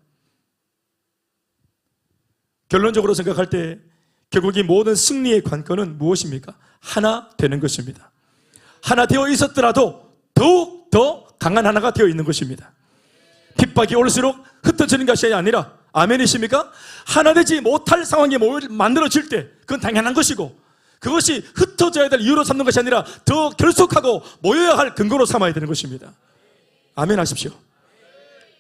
결론적으로 생각할 때 결국 이 모든 승리의 관건은 무엇입니까? 하나 되는 것입니다. 하나 되어 있었더라도 더욱 더 강한 하나가 되어 있는 것입니다. 핍박이 올수록 흩어지는 것이 아니라, 아멘이십니까? 하나 되지 못할 상황이 만들어질 때 그건 당연한 것이고, 그것이 흩어져야 될 이유로 삼는 것이 아니라 더 결속하고 모여야 할 근거로 삼아야 되는 것입니다. 아멘 하십시오.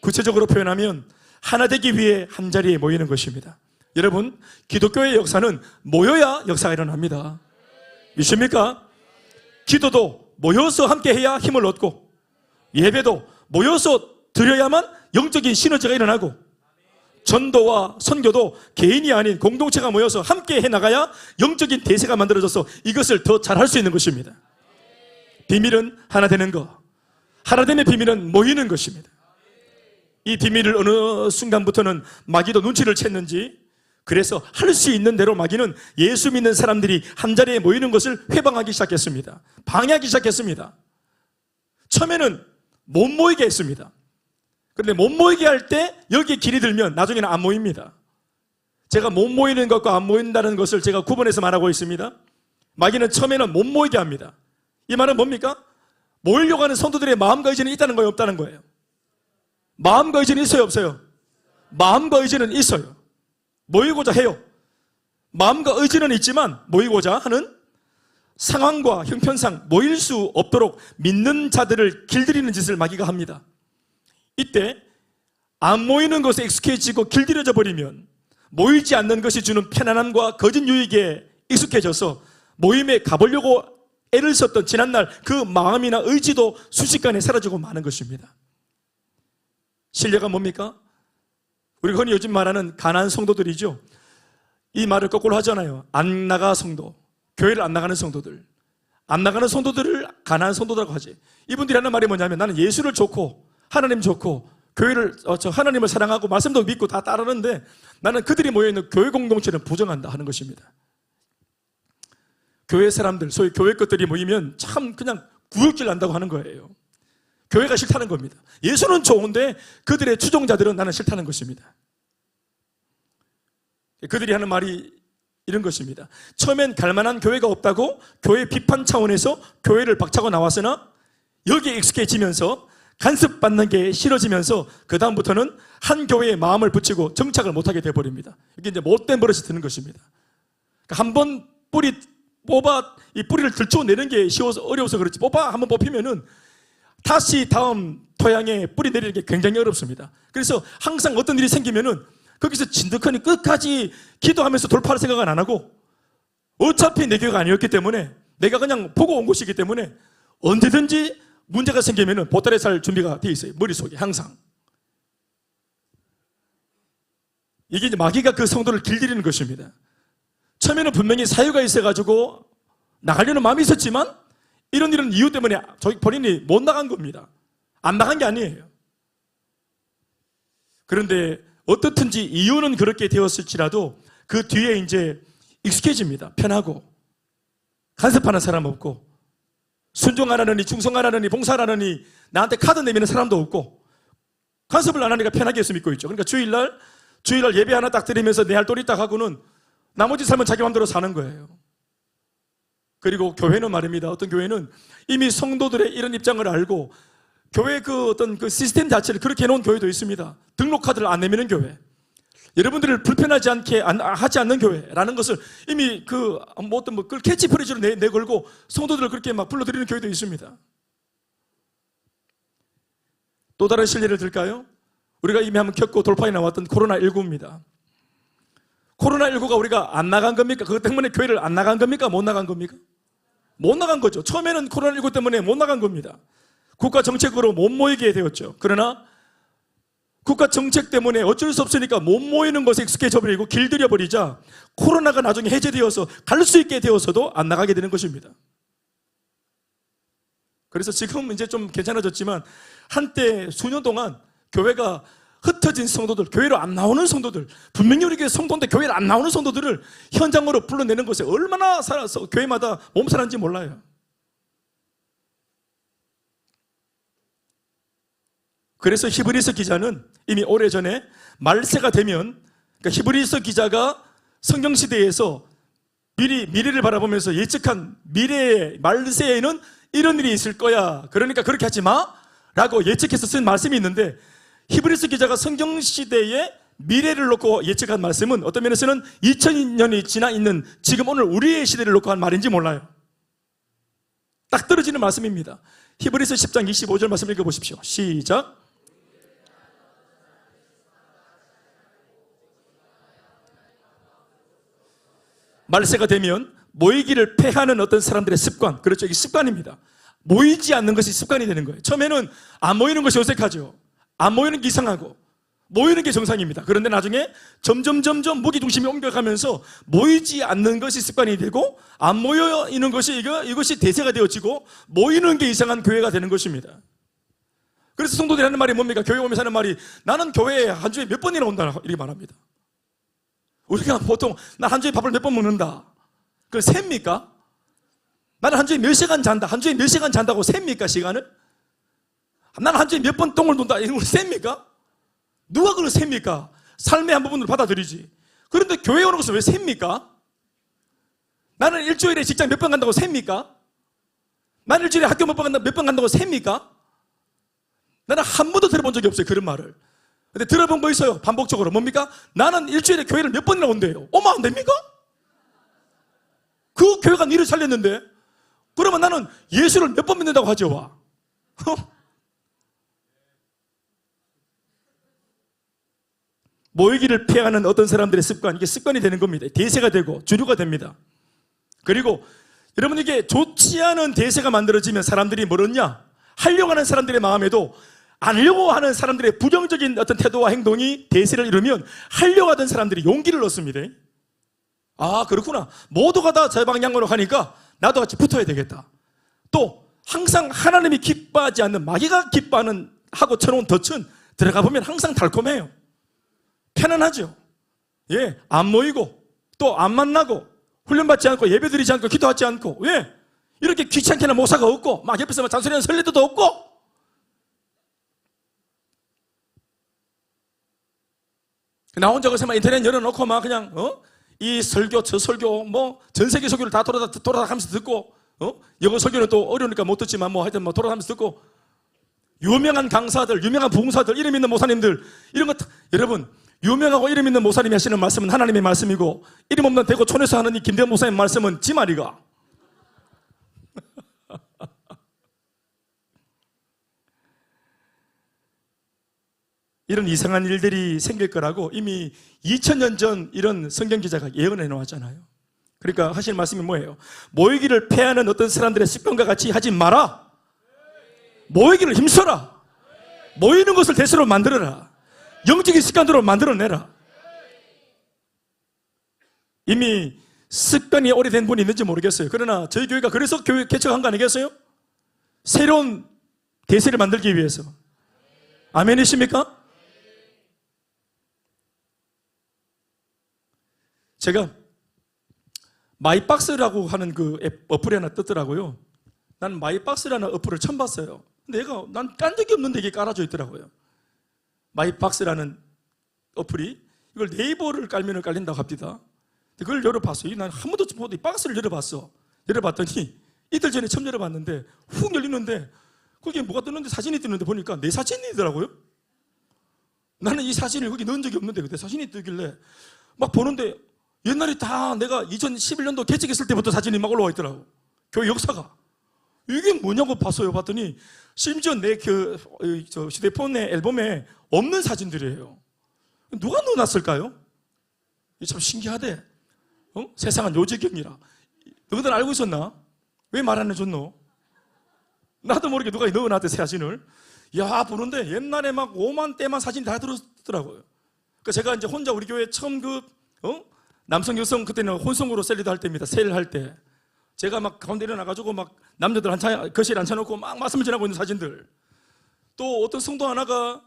구체적으로 표현하면 하나 되기 위해 한자리에 모이는 것입니다. 여러분, 기독교의 역사는 모여야 역사가 일어납니다. 믿습니까? 기도도 모여서 함께 해야 힘을 얻고, 예배도 모여서 드려야만 영적인 시너지가 일어나고, 전도와 선교도 개인이 아닌 공동체가 모여서 함께 해나가야 영적인 대세가 만들어져서 이것을 더 잘할 수 있는 것입니다. 비밀은 하나 되는 것, 하나됨의 비밀은 모이는 것입니다. 이 비밀을 어느 순간부터는 마귀도 눈치를 챘는지, 그래서 할 수 있는 대로 마귀는 예수 믿는 사람들이 한자리에 모이는 것을 회방하기 시작했습니다. 방해하기 시작했습니다. 처음에는 못 모이게 했습니다. 그런데 못 모이게 할 때 여기에 길이 들면 나중에는 안 모입니다. 제가 못 모이는 것과 안 모인다는 것을 제가 구분해서 말하고 있습니다. 마귀는 처음에는 못 모이게 합니다. 이 말은 뭡니까? 모이려고 하는 성도들의 마음과 의지는 있다는 거예요, 없다는 거예요? 마음과 의지는 있어요, 없어요? 마음과 의지는 있어요. 모이고자 해요. 마음과 의지는 있지만 모이고자 하는 상황과 형편상 모일 수 없도록 믿는 자들을 길들이는 짓을 마귀가 합니다. 이때 안 모이는 것에 익숙해지고 길들여져 버리면 모이지 않는 것이 주는 편안함과 거짓 유익에 익숙해져서 모임에 가보려고 애를 썼던 지난날 그 마음이나 의지도 순식간에 사라지고 마는 것입니다. 신뢰가 뭡니까? 우리가 흔히 요즘 말하는 가난한 성도들이죠. 이 말을 거꾸로 하잖아요. 안 나가 성도, 교회를 안 나가는 성도들, 안 나가는 성도들을 가난한 성도라고 하지. 이분들이 하는 말이 뭐냐면 나는 예수를 좋고 하나님 좋고 교회를 하나님을 사랑하고 말씀도 믿고 다 따르는데 나는 그들이 모여있는 교회 공동체는 부정한다 하는 것입니다. 교회 사람들, 소위 교회 것들이 모이면 참 그냥 구역질 난다고 하는 거예요. 교회가 싫다는 겁니다. 예수는 좋은데 그들의 추종자들은 나는 싫다는 것입니다. 그들이 하는 말이 이런 것입니다. 처음엔 갈만한 교회가 없다고 교회 비판 차원에서 교회를 박차고 나왔으나 여기에 익숙해지면서 간섭받는 게 싫어지면서 그 다음부터는 한 교회에 마음을 붙이고 정착을 못하게 돼버립니다. 이게 이제 못된 버릇이 드는 것입니다. 그러니까 한번 이 뿌리를 들춰내는 게 어려워서 그렇지 한번 뽑히면은 다시 다음 토양에 뿌리 내리는 게 굉장히 어렵습니다. 그래서 항상 어떤 일이 생기면은 거기서 진득하니 끝까지 기도하면서 돌파할 생각은 안 하고 어차피 내 교회가 아니었기 때문에 내가 그냥 보고 온 곳이기 때문에 언제든지 문제가 생기면은 보따리 살 준비가 되어 있어요. 머릿속에 항상. 이게 이제 마귀가 그 성도를 길들이는 것입니다. 처음에는 분명히 사유가 있어가지고 나가려는 마음이 있었지만 이런 이유 때문에 본인이 못 나간 겁니다. 안 나간 게 아니에요. 그런데 어떻든지 이유는 그렇게 되었을지라도 그 뒤에 이제 익숙해집니다. 편하고 간섭하는 사람 없고 순종하라느니 충성하라느니 봉사하라느니 나한테 카드 내미는 사람도 없고 간섭을 안 하니까 편하게 해서 믿고 있죠. 그러니까 주일날 예배 하나 딱 드리면서 내 할 도리 딱 하고는 나머지 삶은 자기 마음대로 사는 거예요. 그리고 교회는 말입니다. 어떤 교회는 이미 성도들의 이런 입장을 알고 교회 어떤 시스템 자체를 그렇게 해놓은 교회도 있습니다. 등록 카드를 안 내미는 교회. 여러분들을 불편하지 않게 하지 않는 교회라는 것을 이미 그걸 캐치프레이즈로 내걸고 성도들을 그렇게 막 불러들이는 교회도 있습니다. 또 다른 실례를 들까요? 우리가 이미 한번 겪고 돌파해 나왔던 코로나19입니다. 코로나19가 우리가 안 나간 겁니까? 그것 때문에 교회를 안 나간 겁니까? 못 나간 겁니까? 못 나간 거죠. 처음에는 코로나19 때문에 못 나간 겁니다. 국가 정책으로 못 모이게 되었죠. 그러나 국가 정책 때문에 어쩔 수 없으니까 못 모이는 것에 익숙해져 버리고 길들여 버리자 코로나가 나중에 해제되어서 갈 수 있게 되어서도 안 나가게 되는 것입니다. 그래서 지금 이제 좀 괜찮아졌지만 한때 수년 동안 교회가 흩어진 성도들, 교회로 안 나오는 성도들, 분명히 우리 교회 성도인데 교회를 안 나오는 성도들을 현장으로 불러내는 것에 얼마나 살아서 교회마다 몸살았는지 몰라요. 그래서 히브리서 기자는 이미 오래전에 말세가 되면, 그러니까 히브리서 기자가 성경시대에서 미래를 바라보면서 예측한 미래의 말세에는 이런 일이 있을 거야. 그러니까 그렇게 하지 마. 라고 예측해서 쓴 말씀이 있는데 히브리서 기자가 성경시대의 미래를 놓고 예측한 말씀은 어떤 면에서는 2000년이 지나 있는 지금 오늘 우리의 시대를 놓고 한 말인지 몰라요. 딱 떨어지는 말씀입니다. 히브리서 10장 25절 말씀 읽어보십시오. 시작. 말세가 되면 모이기를 패하는 어떤 사람들의 습관, 그렇죠. 이게 습관입니다. 모이지 않는 것이 습관이 되는 거예요. 처음에는 안 모이는 것이 어색하죠. 안 모이는 게 이상하고 모이는 게 정상입니다. 그런데 나중에 점점 무게중심이 옮겨가면서 모이지 않는 것이 습관이 되고 안 모여 있는 것이 이것이 대세가 되어지고 모이는 게 이상한 교회가 되는 것입니다. 그래서 성도들이 하는 말이 뭡니까? 교회 오면서 하는 말이 나는 교회에 한 주에 몇 번이나 온다 이렇게 말합니다. 우리가 보통 나 한 주에 밥을 몇 번 먹는다. 그걸 셉니까? 나는 한 주에 몇 시간 잔다. 한 주에 몇 시간 잔다고 셉니까? 시간을? 나는 한 주에 몇 번 똥을 돈다. 이걸 셉니까? 누가 그걸 셉니까? 삶의 한 부분으로 받아들이지. 그런데 교회 오는 것을 왜 셉니까? 나는 일주일에 직장 몇 번 간다고 셉니까? 나는 일주일에 학교 몇 번 간다고 셉니까? 나는 한 번도 들어본 적이 없어요. 그런 말을. 근데 들어본 거 있어요. 반복적으로. 뭡니까? 나는 일주일에 교회를 몇 번이나 온대요. 오면 안 됩니까? 그 교회가 니를 살렸는데, 그러면 나는 예수를 몇 번 믿는다고 하죠, 와. 모이기를 피하는 어떤 사람들의 습관, 이게 습관이 되는 겁니다. 대세가 되고 주류가 됩니다. 그리고 여러분, 이게 좋지 않은 대세가 만들어지면 사람들이 뭐였냐? 하려고 하는 사람들의 마음에도 안 하려고 하는 사람들의 부정적인 어떤 태도와 행동이 대세를 이루면 하려고 하던 사람들이 용기를 얻습니다. 아, 그렇구나. 모두가 다 저 방향으로 가니까 나도 같이 붙어야 되겠다. 또 항상 하나님이 기뻐하지 않는 마귀가 기뻐하는 하고 쳐놓은 덫은 들어가 보면 항상 달콤해요. 편안하죠. 예, 안 모이고 또 안 만나고 훈련받지 않고 예배드리지 않고 기도하지 않고, 왜? 이렇게 귀찮게나 모사가 없고 막 옆에서 막 잔소리하는 설레도도 없고, 나 혼자 그래서 막 인터넷 열어놓고 막 그냥 이 설교 저 설교 뭐 전 세계 설교를 다 돌아가면서 듣고, 영어 설교는 또 어려우니까 못 듣지만 뭐 하여튼 뭐 돌아가면서 듣고, 유명한 강사들, 유명한 부흥사들, 이름 있는 모사님들 이런 거 여러분, 유명하고 이름 있는 모사님이 하시는 말씀은 하나님의 말씀이고, 이름 없는 대구 촌에서 하는 이 김대현 목사님 말씀은 지 말이가. 이런 이상한 일들이 생길 거라고 이미 2000년 전 이런 성경 기자가 예언해 놓았잖아요. 그러니까 하실 말씀이 뭐예요? 모이기를 패하는 어떤 사람들의 습관과 같이 하지 마라. 모이기를 힘써라. 모이는 것을 대세로 만들어라. 영적인 습관으로 만들어내라. 이미 습관이 오래된 분이 있는지 모르겠어요. 그러나 저희 교회가 그래서 교회 개척한 거 아니겠어요? 새로운 대세를 만들기 위해서. 아멘이십니까? 제가 마이박스라고 하는 그 앱 어플이 하나 뜨더라고요. 난 마이박스라는 어플을 처음 봤어요. 근데 난 깐 적이 없는데 이게 깔아져 있더라고요. 마이박스라는 어플이, 이걸 네이버를 깔면 깔린다고 합니다. 그걸 열어봤어요. 난 한 번도 못 이 박스를 열어봤어. 열어봤더니 이틀 전에 처음 열어봤는데 훅 열리는데 거기에 뭐가 뜨는데, 사진이 뜨는데 보니까 내 사진이더라고요. 나는 이 사진을 거기 넣은 적이 없는데 내 사진이 뜨길래 막 보는데 옛날에 다 내가 2011년도 개척했을 때부터 사진이 막 올라와 있더라고. 교회 역사가. 이게 뭐냐고 봤어요. 봤더니 심지어 내 휴대폰의 앨범에 없는 사진들이에요. 누가 넣어놨을까요? 참 신기하대. 세상은 요지경이라. 너희들 알고 있었나? 왜 말 안 해줬노? 나도 모르게 누가 넣어놨대, 사진을. 야, 보는데 옛날에 막 5만 대만 사진이 다 들었더라고요. 그러니까 제가 이제 혼자 우리 교회 처음 남성, 여성, 그때는 혼성으로 셀리도 할 때입니다. 세일 할 때. 제가 막 가운데 일어나가지고 막 남자들 거실에 앉혀놓고 막 말씀을 전하고 있는 사진들. 또 어떤 성도 하나가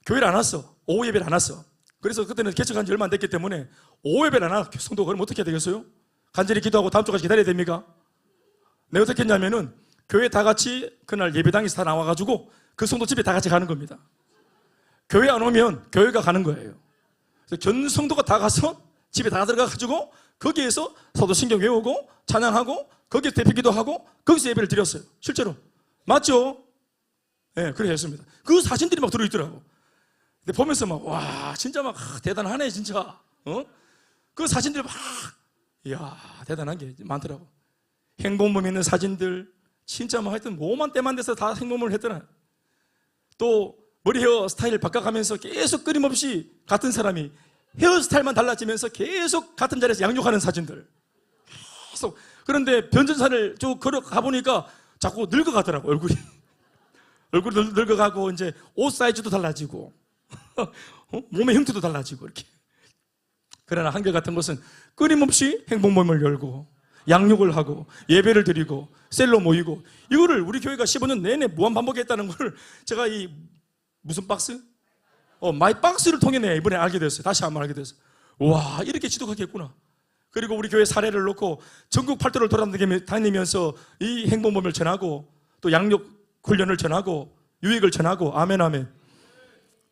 교회를 안 왔어. 오후 예배를 안 왔어. 그래서 그때는 개척한 지 얼마 안 됐기 때문에 오후 예배를 안 와. 성도가 그럼 어떻게 해야 되겠어요? 간절히 기도하고 다음 주까지 기다려야 됩니까? 내가 어떻게 했냐면은 교회 다 같이 그날 예배당에서 다 나와가지고 그 성도 집에 다 같이 가는 겁니다. 교회 안 오면 교회가 가는 거예요. 그래서 전 성도가 다 가서 집에 다 들어가가지고 거기에서 사도신경 외우고 찬양하고 거기서 대표 기도하고 거기서 예배를 드렸어요. 실제로. 맞죠? 네, 그렇게 했습니다. 그 사진들이 막 들어있더라고. 근데 보면서 막, 와, 진짜 막, 대단하네, 진짜. 그 사진들 막, 이야, 대단한 게 많더라고. 행복몸 있는 사진들, 진짜 뭐 하여튼 5만 대만 돼서 다 행복몸을 했더라. 또, 머리 헤어 스타일 바꿔가면서 계속 끊임없이 같은 사람이 헤어스타일만 달라지면서 계속 같은 자리에서 양육하는 사진들. 계속. 그런데 변전산을 쭉 걸어가 보니까 자꾸 늙어가더라고, 얼굴이. 얼굴이 늙어가고, 이제 옷 사이즈도 달라지고, 몸의 형태도 달라지고, 이렇게. 그러나 한결같은 것은 끊임없이 행복모임을 열고, 양육을 하고, 예배를 드리고, 셀로 모이고, 이거를 우리 교회가 15년 내내 무한 반복했다는 걸 제가 이, 무슨 박스? 마이박스를 통해 내가 이번에 알게 됐어요. 다시 한번 알게 됐어요. 와, 이렇게 지독하겠구나. 그리고 우리 교회 사례를 놓고 전국 팔도를 돌아다니면서 이 행복모임을 전하고, 또 양육 훈련을 전하고, 유익을 전하고, 아멘, 아멘.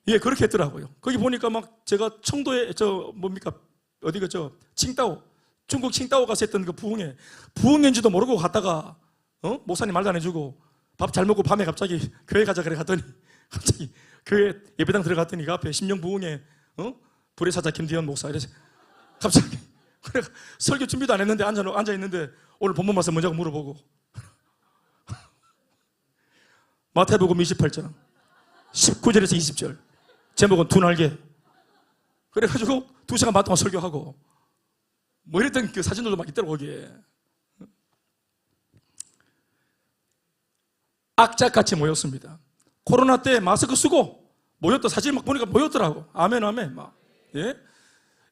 예, 그렇게 했더라고요. 거기 보니까 막 제가 청도에, 칭따오, 중국 칭따오 가서 했던 그 부흥인지도 모르고 갔다가, 목사님 말도 안 해주고, 밥 잘 먹고 밤에 갑자기 교회 가자 그래 갔더니, 갑자기 교회 예배당 들어갔더니 그 앞에 심령부흥회 불의 사자 김대현 목사 이래서 갑자기 그래 설교 준비도 안 했는데 앉아 있는데 오늘 본문 말씀 뭐냐고 물어보고 마태복음 28장 19절에서 20절 제목은 두 날개. 그래가지고 2시간 반 동안 설교하고 뭐 이랬던 그 사진들도 막 있더라고 거기에. 악착같이 모였습니다. 코로나 때 마스크 쓰고 모였다 사진 막 보니까 모였더라고. 아멘 아멘 막. 예?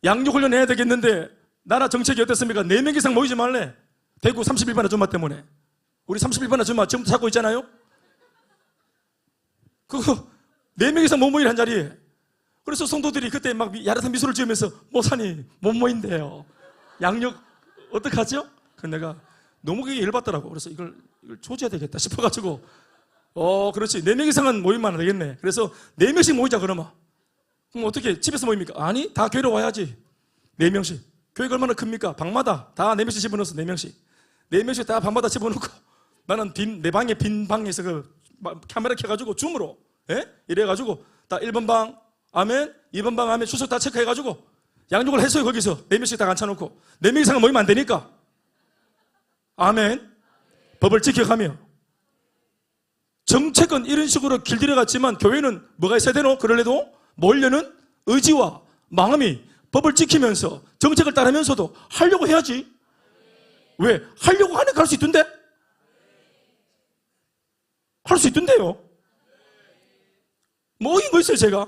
양육 훈련 해야 되겠는데 나라 정책이 어땠습니까? 4명 이상 모이지 말래. 대구 31번 아줌마 때문에. 우리 31번 아줌마 지금도 찾고 있잖아요. 그거 4명 이상 못 모이는 한 자리에. 그래서 성도들이 그때 막 야릇한 미소를 지으면서 목사님 못 모인대요. 양육 어떡하죠? 그래서 내가 너무 그게 열받더라고. 그래서 이걸 조져야 되겠다 싶어가지고 그렇지 4명 이상은 모이면 안 되겠네. 그래서 4명씩 모이자 그러면. 그럼 어떻게 집에서 모입니까? 아니 다 교회로 와야지. 4명씩. 교회가 얼마나 큽니까? 방마다 다 4명씩 집어넣어서 4명씩. 4명씩 다 방마다 집어넣고 나는 내 방에 빈 방에서 그 카메라 켜가지고 줌으로 이래가지고 다 1번 방 아멘 2번 방 아멘 주소 다 체크해가지고 양육을 했어요. 거기서 4명씩 다 앉혀놓고 4명 이상은 모이면 안 되니까 아멘. 법을 지켜가며 정책은 이런 식으로 길들여갔지만 교회는 뭐가 있어야 되노? 그럴래도 모으려는 의지와 마음이 법을 지키면서 정책을 따르면서도 하려고 해야지. 왜? 하려고 하니까 할 수 있던데? 할 수 있던데요. 모인 거 있어요. 제가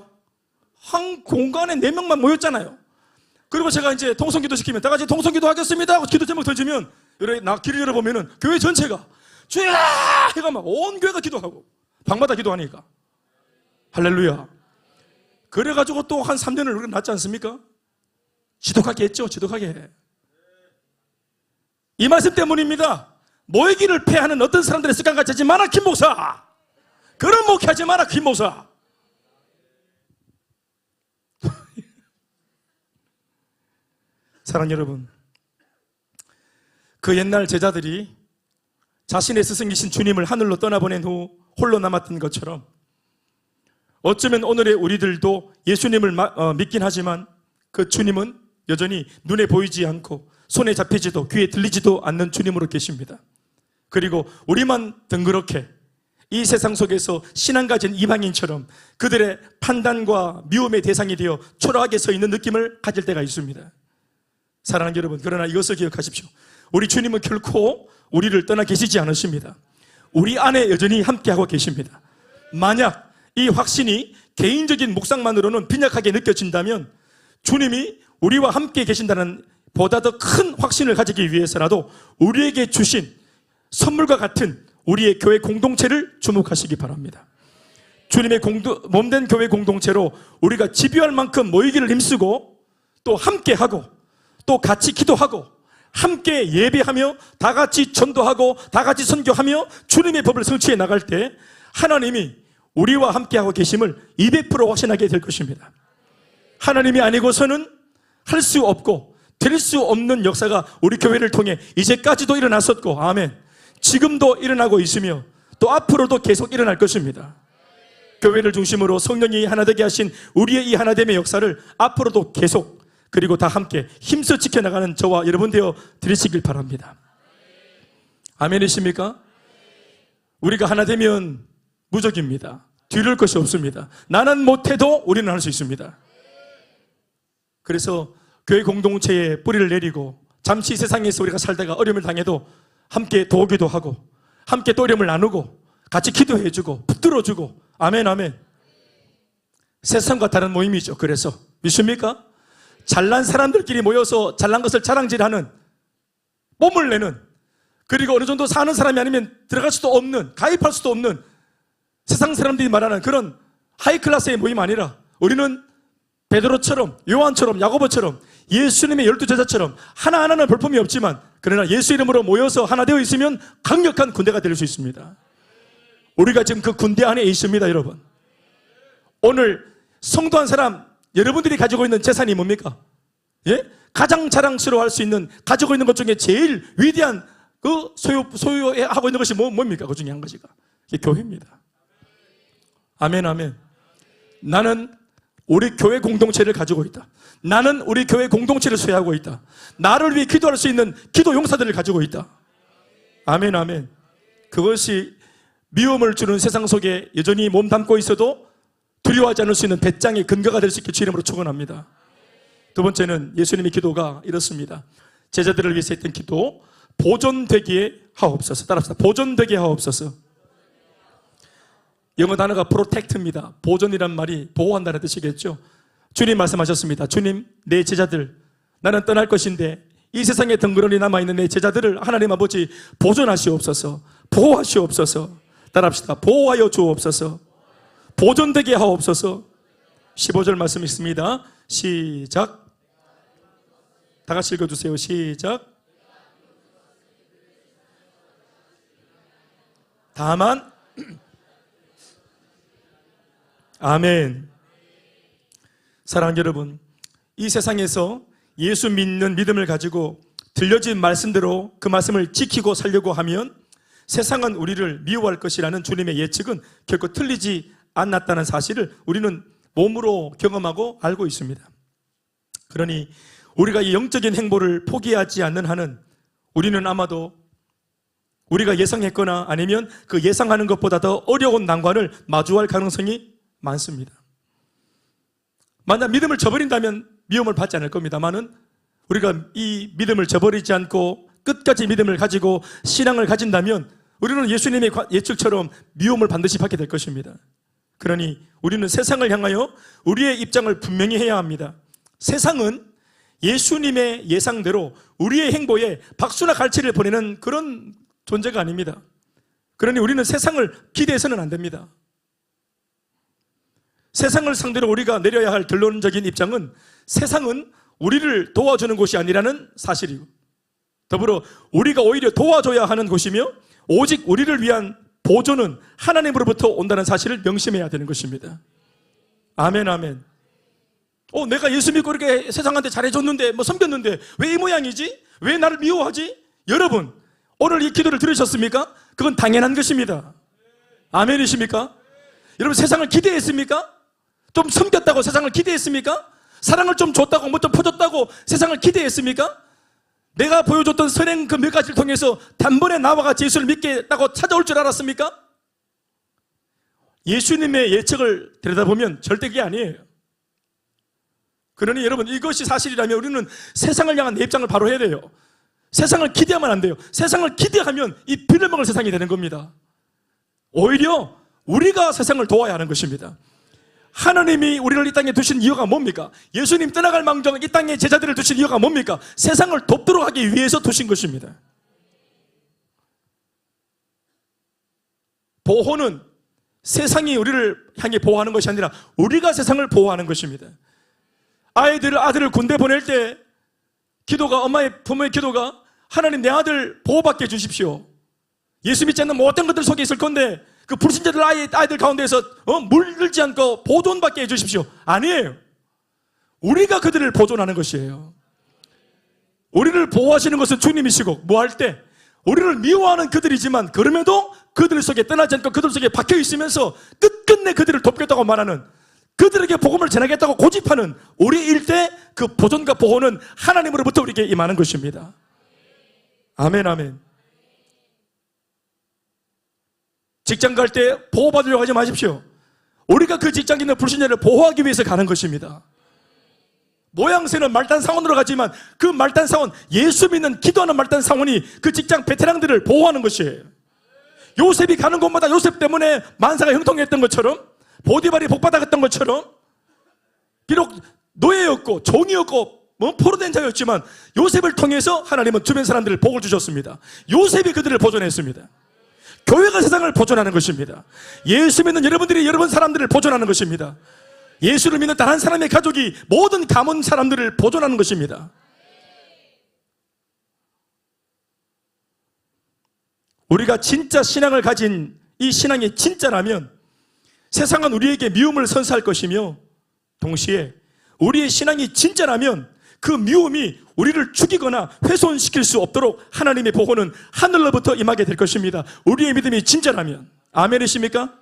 한 공간에 4명만 모였잖아요. 그리고 제가 이제 통성기도 시키면 다 같이 통성기도 하겠습니다 하고 기도 제목 던지면 길을 열어보면은 교회 전체가 주야 해가 막 온 교회가 기도하고 방마다 기도하니까 할렐루야. 그래가지고 또 한 3년을 우리가 났지 않습니까? 지독하게 했죠. 지독하게. 이 말씀 때문입니다. 모이기를 패하는 어떤 사람들의 습관 같이 하지 마라 김 목사. 그런 목회하지 마라 김 목사. 사랑하는 여러분, 그 옛날 제자들이 자신의 스승이신 주님을 하늘로 떠나보낸 후 홀로 남았던 것처럼 어쩌면 오늘의 우리들도 예수님을 믿긴 하지만 그 주님은 여전히 눈에 보이지 않고 손에 잡히지도 귀에 들리지도 않는 주님으로 계십니다. 그리고 우리만 덩그렇게 이 세상 속에서 신앙 가진 이방인처럼 그들의 판단과 미움의 대상이 되어 초라하게 서 있는 느낌을 가질 때가 있습니다. 사랑하는 여러분, 그러나 이것을 기억하십시오. 우리 주님은 결코 우리를 떠나 계시지 않으십니다. 우리 안에 여전히 함께하고 계십니다. 만약 이 확신이 개인적인 묵상만으로는 빈약하게 느껴진다면 주님이 우리와 함께 계신다는 보다 더 큰 확신을 가지기 위해서라도 우리에게 주신 선물과 같은 우리의 교회 공동체를 주목하시기 바랍니다. 주님의 몸된 교회 공동체로 우리가 집요할 만큼 모이기를 힘쓰고 또 함께하고 또 같이 기도하고 함께 예배하며 다 같이 전도하고 다 같이 선교하며 주님의 법을 성취해 나갈 때 하나님이 우리와 함께하고 계심을 200% 확신하게 될 것입니다. 하나님이 아니고서는 할 수 없고 될 수 없는 역사가 우리 교회를 통해 이제까지도 일어났었고 아멘. 지금도 일어나고 있으며 또 앞으로도 계속 일어날 것입니다. 교회를 중심으로 성령이 하나 되게 하신 우리의 이 하나됨의 역사를 앞으로도 계속 그리고 다 함께 힘써 지켜나가는 저와 여러분 되어 드리시길 바랍니다. 아멘이십니까? 우리가 하나 되면 무적입니다. 뒤를 것이 없습니다. 나는 못해도 우리는 할 수 있습니다. 그래서 교회 공동체에 뿌리를 내리고 잠시 세상에서 우리가 살다가 어려움을 당해도 함께 도우기도 하고 함께 또 어려움을 나누고 같이 기도해주고 붙들어주고 아멘 아멘. 세상과 다른 모임이죠. 그래서 믿습니까? 잘난 사람들끼리 모여서 잘난 것을 자랑질하는 뽐을 내는 그리고 어느 정도 사는 사람이 아니면 들어갈 수도 없는 가입할 수도 없는 세상 사람들이 말하는 그런 하이클래스의 모임 아니라 우리는 베드로처럼 요한처럼 야고보처럼 예수님의 12제자처럼 하나하나는 볼품이 없지만 그러나 예수 이름으로 모여서 하나 되어 있으면 강력한 군대가 될 수 있습니다. 우리가 지금 그 군대 안에 있습니다. 여러분 오늘 성도 한 사람 여러분들이 가지고 있는 재산이 뭡니까? 예? 가장 자랑스러워할 수 있는 가지고 있는 것 중에 제일 위대한 그 소유하고 있는 것이 뭡니까? 그 중에 한 가지가 이게 교회입니다. 아멘 아멘. 나는 우리 교회 공동체를 가지고 있다. 나는 우리 교회 공동체를 소유하고 있다. 나를 위해 기도할 수 있는 기도 용사들을 가지고 있다. 아멘, 아멘. 그것이 미움을 주는 세상 속에 여전히 몸담고 있어도 두려워하지 않을 수 있는 배짱의 근거가 될 수 있게 주 이름으로 축원합니다. 두 번째는 예수님의 기도가 이렇습니다. 제자들을 위해서 했던 기도, 보존되게 하옵소서. 따라합시다. 보존되게 하옵소서. 영어 단어가 protect입니다. 보존이란 말이 보호한다는 뜻이겠죠. 주님 말씀하셨습니다. 주님, 내 제자들, 나는 떠날 것인데 이 세상에 덩그러니 남아있는 내 제자들을 하나님 아버지 보존하시옵소서. 보호하시옵소서. 따라합시다. 보호하여 주옵소서. 보존되게 하옵소서. 15절 말씀 있습니다. 시작. 다 같이 읽어주세요. 시작. 다만 아멘. 사랑하는 여러분, 이 세상에서 예수 믿는 믿음을 가지고 들려진 말씀대로 그 말씀을 지키고 살려고 하면 세상은 우리를 미워할 것이라는 주님의 예측은 결코 틀리지 않았다는 사실을 우리는 몸으로 경험하고 알고 있습니다. 그러니 우리가 이 영적인 행보를 포기하지 않는 한은 우리는 아마도 우리가 예상했거나 아니면 그 예상하는 것보다 더 어려운 난관을 마주할 가능성이 많습니다. 만약 믿음을 저버린다면 미움을 받지 않을 겁니다만은 우리가 이 믿음을 저버리지 않고 끝까지 믿음을 가지고 신앙을 가진다면 우리는 예수님의 예측처럼 미움을 반드시 받게 될 것입니다. 그러니 우리는 세상을 향하여 우리의 입장을 분명히 해야 합니다. 세상은 예수님의 예상대로 우리의 행보에 박수나 갈채를 보내는 그런 존재가 아닙니다. 그러니 우리는 세상을 기대해서는 안 됩니다. 세상을 상대로 우리가 내려야 할 결론적인 입장은 세상은 우리를 도와주는 곳이 아니라는 사실이고, 더불어 우리가 오히려 도와줘야 하는 곳이며 오직 우리를 위한 보존은 하나님으로부터 온다는 사실을 명심해야 되는 것입니다. 아멘, 아멘. 내가 예수 믿고 이렇게 세상한테 잘해줬는데 섬겼는데 왜 이 모양이지? 왜 나를 미워하지? 여러분, 오늘 이 기도를 들으셨습니까? 그건 당연한 것입니다. 아멘이십니까? 여러분, 세상을 기대했습니까? 좀 섬겼다고 세상을 기대했습니까? 사랑을 좀 줬다고 뭐 좀 퍼줬다고 세상을 기대했습니까? 내가 보여줬던 선행 그 몇 가지를 통해서 단번에 나와 같이 예수를 믿겠다고 찾아올 줄 알았습니까? 예수님의 예측을 들여다보면 절대 그게 아니에요. 그러니 여러분, 이것이 사실이라면 우리는 세상을 향한 내 입장을 바로 해야 돼요. 세상을 기대하면 안 돼요. 세상을 기대하면 이 빌어먹을 세상이 되는 겁니다. 오히려 우리가 세상을 도와야 하는 것입니다. 하나님이 우리를 이 땅에 두신 이유가 뭡니까? 예수님 떠나갈 망정 이 땅에 제자들을 두신 이유가 뭡니까? 세상을 돕도록 하기 위해서 두신 것입니다. 보호는 세상이 우리를 향해 보호하는 것이 아니라 우리가 세상을 보호하는 것입니다. 아들을 군대 보낼 때 기도가, 부모의 기도가 하나님, 내 아들 보호받게 해주십시오. 예수 믿지 않는 어떤 것들 속에 있을 건데 그 불신자들 아이들 가운데서 물들지 않고 보존받게 해주십시오. 아니에요. 우리가 그들을 보존하는 것이에요. 우리를 보호하시는 것은 주님이시고, 뭐 할 때 우리를 미워하는 그들이지만 그럼에도 그들 속에 떠나지 않고 그들 속에 박혀 있으면서 끝끝내 그들을 돕겠다고 말하는, 그들에게 복음을 전하겠다고 고집하는 우리 일대 그 보존과 보호는 하나님으로부터 우리에게 임하는 것입니다. 아멘, 아멘. 직장 갈 때 보호받으려고 하지 마십시오. 우리가 그 직장에 있는 불신자를 보호하기 위해서 가는 것입니다. 모양새는 말단 사원으로 가지만 그 말단 사원, 예수 믿는 기도하는 말단 사원이 그 직장 베테랑들을 보호하는 것이에요. 요셉이 가는 곳마다 요셉 때문에 만사가 형통했던 것처럼, 보디발이 복받았던 것처럼, 비록 노예였고 종이었고 포로된 자였지만 요셉을 통해서 하나님은 주변 사람들을 복을 주셨습니다. 요셉이 그들을 보존했습니다. 교회가 세상을 보존하는 것입니다. 예수 믿는 여러분들이 여러분 사람들을 보존하는 것입니다. 예수를 믿는 다른 사람의 가족이 모든 가문 사람들을 보존하는 것입니다. 우리가 진짜 신앙을 가진 이 신앙이 진짜라면 세상은 우리에게 미움을 선사할 것이며, 동시에 우리의 신앙이 진짜라면 그 미움이 우리를 죽이거나 훼손시킬 수 없도록 하나님의 보호는 하늘로부터 임하게 될 것입니다. 우리의 믿음이 진짜라면. 아멘이십니까?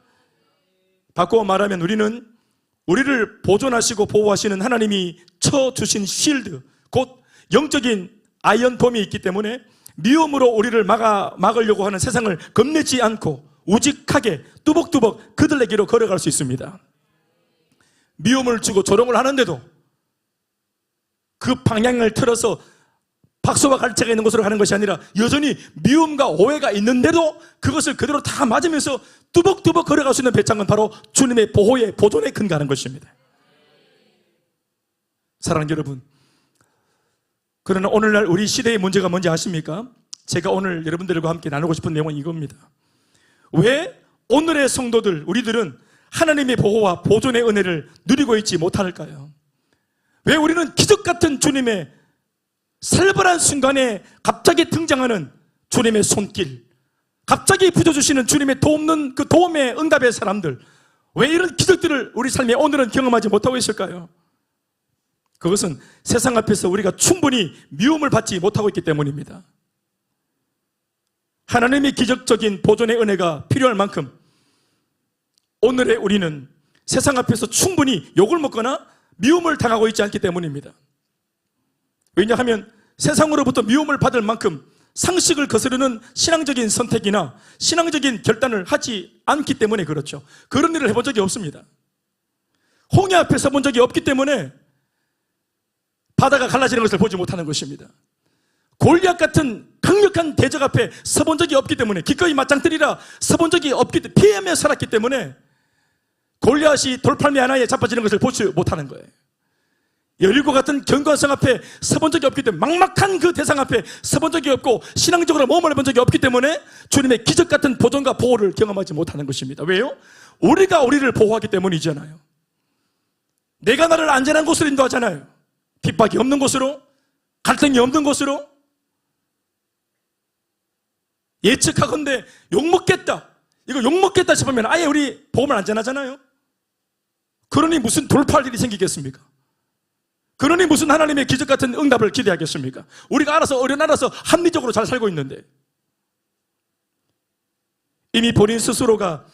바꾸어 말하면 우리는 우리를 보존하시고 보호하시는 하나님이 쳐주신 쉴드, 곧 영적인 아이언돔이 있기 때문에 미움으로 우리를 막으려고 하는 세상을 겁내지 않고 우직하게 뚜벅뚜벅 그들에게로 걸어갈 수 있습니다. 미움을 주고 조롱을 하는데도 그 방향을 틀어서 박수와 갈채가 있는 곳으로 가는 것이 아니라 여전히 미움과 오해가 있는데도 그것을 그대로 다 맞으면서 뚜벅뚜벅 걸어갈 수 있는 배짱은 바로 주님의 보호에 보존에 근거하는 것입니다. 사랑하는 여러분, 그러나 오늘날 우리 시대의 문제가 뭔지 아십니까? 제가 오늘 여러분들과 함께 나누고 싶은 내용은 이겁니다. 왜 오늘의 성도들, 우리들은 하나님의 보호와 보존의 은혜를 누리고 있지 못할까요? 왜 우리는 기적 같은 주님의 살벌한 순간에 갑자기 등장하는 주님의 손길, 갑자기 부져주시는 주님의 돕는 그 도움의 응답의 사람들, 왜 이런 기적들을 우리 삶에 오늘은 경험하지 못하고 있을까요? 그것은 세상 앞에서 우리가 충분히 미움을 받지 못하고 있기 때문입니다. 하나님의 기적적인 보존의 은혜가 필요할 만큼 오늘의 우리는 세상 앞에서 충분히 욕을 먹거나 미움을 당하고 있지 않기 때문입니다. 왜냐하면 세상으로부터 미움을 받을 만큼 상식을 거스르는 신앙적인 선택이나 신앙적인 결단을 하지 않기 때문에 그렇죠. 그런 일을 해본 적이 없습니다. 홍해 앞에 서본 적이 없기 때문에 바다가 갈라지는 것을 보지 못하는 것입니다. 골리앗 같은 강력한 대적 앞에 서본 적이 없기 때문에, 기꺼이 맞짱뜨리라 서본 적이 없기 때문에, 피하며 살았기 때문에 골리앗이 돌팔매 하나에 자빠지는 것을 보지 못하는 거예요. 여리고 같은 견고한 앞에 서본 적이 없기 때문에, 막막한 그 대상 앞에 서본 적이 없고 신앙적으로 모험을 해본 적이 없기 때문에 주님의 기적 같은 보존과 보호를 경험하지 못하는 것입니다. 왜요? 우리가 우리를 보호하기 때문이잖아요. 내가 나를 안전한 곳으로 인도하잖아요. 핍박이 없는 곳으로, 갈등이 없는 곳으로. 예측하건대 욕먹겠다, 이거 욕먹겠다 싶으면 아예 우리 보험을 안전하잖아요. 그러니 무슨 돌파할 일이 생기겠습니까? 그러니 무슨 하나님의 기적 같은 응답을 기대하겠습니까? 우리가 알아서 어련알아서 합리적으로 잘 살고 있는데, 이미 본인 스스로가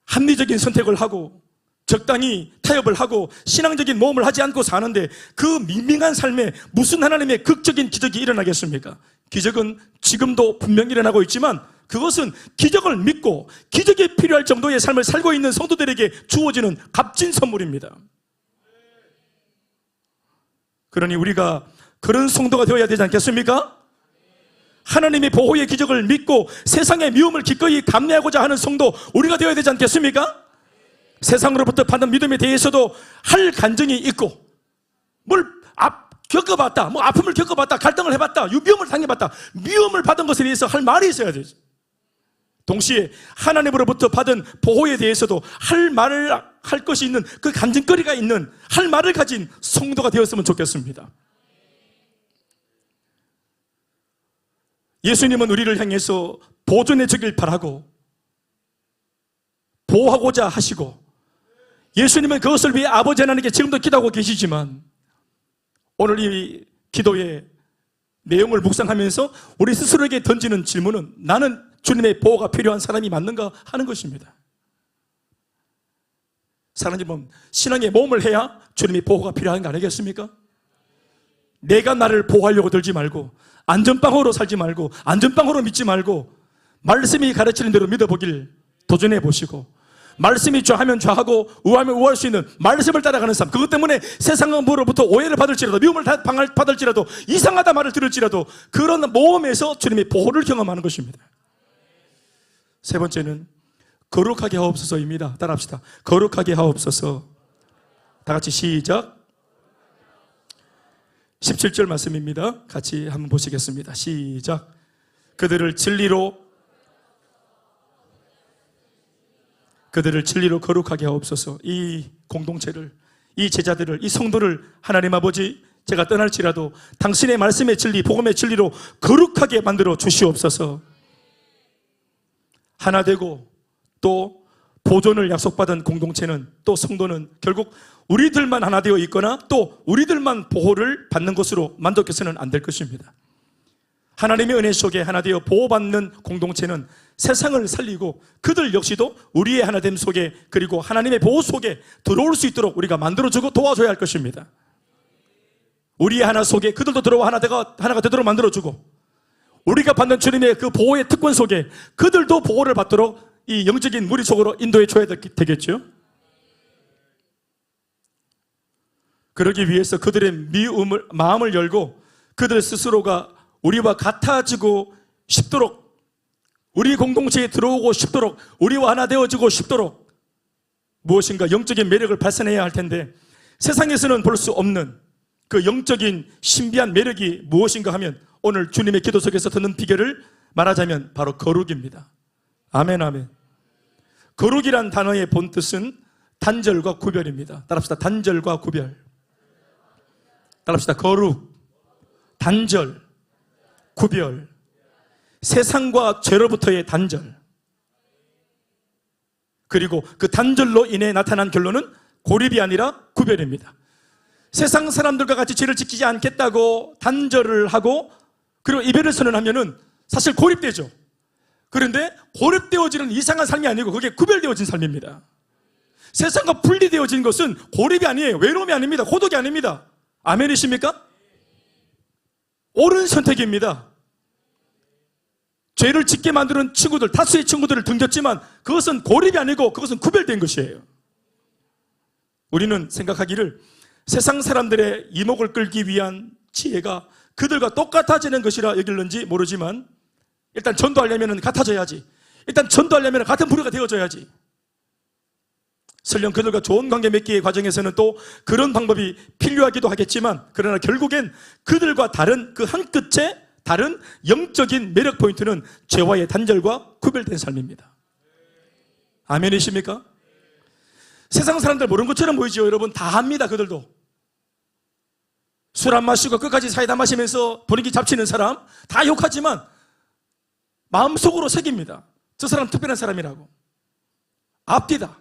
합리적인 선택을 하고 적당히 타협을 하고 신앙적인 모험을 하지 않고 사는데 그 밍밍한 삶에 무슨 하나님의 극적인 기적이 일어나겠습니까? 기적은 지금도 분명히 일어나고 있지만 그것은 기적을 믿고 기적이 필요할 정도의 삶을 살고 있는 성도들에게 주어지는 값진 선물입니다. 그러니 우리가 그런 성도가 되어야 되지 않겠습니까? 하나님의 보호의 기적을 믿고 세상의 미움을 기꺼이 감내하고자 하는 성도, 우리가 되어야 되지 않겠습니까? 세상으로부터 받는 믿음에 대해서도 할 간증이 있고, 뭘 겪어봤다, 뭐 아픔을 겪어봤다, 갈등을 해봤다, 미움을 당해봤다, 미움을 받은 것에 대해서 할 말이 있어야 되죠. 동시에 하나님으로부터 받은 보호에 대해서도 할 말을 할 것이 있는, 그 간증거리가 있는, 할 말을 가진 성도가 되었으면 좋겠습니다. 예수님은 우리를 향해서 보존해 주길 바라고 보호하고자 하시고, 예수님은 그것을 위해 아버지 하나님께 지금도 기도하고 계시지만, 오늘 이 기도의 내용을 묵상하면서 우리 스스로에게 던지는 질문은, 나는 주님의 보호가 필요한 사람이 맞는가 하는 것입니다. 사랑하는 여러분, 신앙의 모험을 해야 주님의 보호가 필요한 거 아니겠습니까? 내가 나를 보호하려고 들지 말고, 안전빵으로 살지 말고, 안전빵으로 믿지 말고, 말씀이 가르치는 대로 믿어보길 도전해 보시고, 말씀이 좌하면 좌하고 우하면 우할 수 있는 말씀을 따라가는 삶, 그것 때문에 세상으로부터 오해를 받을지라도, 미움을 받을지라도, 이상하다 말을 들을지라도 그런 모험에서 주님의 보호를 경험하는 것입니다. 세 번째는 거룩하게 하옵소서입니다. 따라합시다. 거룩하게 하옵소서. 다 같이 시작. 17절 말씀입니다. 같이 한번 보시겠습니다. 시작. 그들을 진리로 거룩하게 하옵소서. 이 공동체를, 이 제자들을, 이 성도를 하나님 아버지, 제가 떠날지라도 당신의 말씀의 진리, 복음의 진리로 거룩하게 만들어 주시옵소서. 하나 되고 또 보존을 약속받은 공동체는, 또 성도는 결국 우리들만 하나 되어 있거나 또 우리들만 보호를 받는 것으로 만족해서는 안 될 것입니다. 하나님의 은혜 속에 하나 되어 보호받는 공동체는 세상을 살리고 그들 역시도 우리의 하나됨 속에, 그리고 하나님의 보호 속에 들어올 수 있도록 우리가 만들어주고 도와줘야 할 것입니다. 우리의 하나 속에 그들도 들어와 하나가 되도록 만들어주고, 우리가 받는 주님의 그 보호의 특권 속에 그들도 보호를 받도록 이 영적인 무리 속으로 인도해 줘야 되겠죠. 그러기 위해서 그들의 마음을 열고 그들 스스로가 우리와 같아지고 싶도록, 우리 공동체에 들어오고 싶도록, 우리와 하나 되어지고 싶도록 무엇인가 영적인 매력을 발산해야 할 텐데, 세상에서는 볼 수 없는 그 영적인 신비한 매력이 무엇인가 하면 오늘 주님의 기도 속에서 듣는 비결을 말하자면 바로 거룩입니다. 아멘, 아멘. 거룩이란 단어의 본뜻은 단절과 구별입니다. 따라합시다. 단절과 구별. 따라합시다. 거룩, 단절, 구별. 세상과 죄로부터의 단절. 그리고 그 단절로 인해 나타난 결론은 고립이 아니라 구별입니다. 세상 사람들과 같이 죄를 지키지 않겠다고 단절을 하고 그리고 이별을 선언하면은 사실 고립되죠. 그런데 고립되어지는 이상한 삶이 아니고 그게 구별되어진 삶입니다. 세상과 분리되어진 것은 고립이 아니에요. 외로움이 아닙니다. 고독이 아닙니다. 아멘이십니까? 옳은 선택입니다. 죄를 짓게 만드는 친구들, 다수의 친구들을 등졌지만 그것은 고립이 아니고 그것은 구별된 것이에요. 우리는 생각하기를 세상 사람들의 이목을 끌기 위한 지혜가 그들과 똑같아지는 것이라 여길는지 모르지만, 일단 전도하려면 같아져야지, 일단 전도하려면 같은 부류가 되어져야지, 설령 그들과 좋은 관계 맺기의 과정에서는 또 그런 방법이 필요하기도 하겠지만, 그러나 결국엔 그들과 다른 그 한 끝에 다른 영적인 매력 포인트는 죄와의 단절과 구별된 삶입니다. 아멘이십니까? 세상 사람들 모르는 것처럼 보이죠. 여러분 다 합니다. 그들도 술 안 마시고 끝까지 사이다 마시면서 분위기 잡치는 사람 다 욕하지만 마음속으로 새깁니다. 저 사람 특별한 사람이라고. 앞뒤다.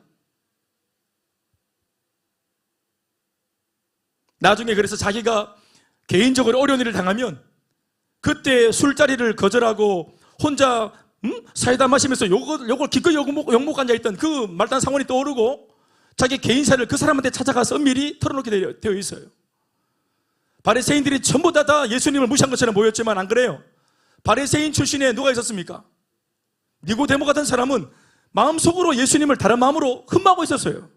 나중에 그래서 자기가 개인적으로 어려운 일을 당하면 그때 술자리를 거절하고 혼자 사이다 마시면서 욕을 기꺼이 욕먹고 앉아있던 그 말단 상원이 떠오르고 자기 개인사를 그 사람한테 찾아가서 엄밀히 털어놓게 되어 있어요. 바리새인들이 전부 다 예수님을 무시한 것처럼 보였지만 안 그래요. 바리새인 출신에 누가 있었습니까? 니고데모 같은 사람은 마음속으로 예수님을 다른 마음으로 흠모하고 있었어요.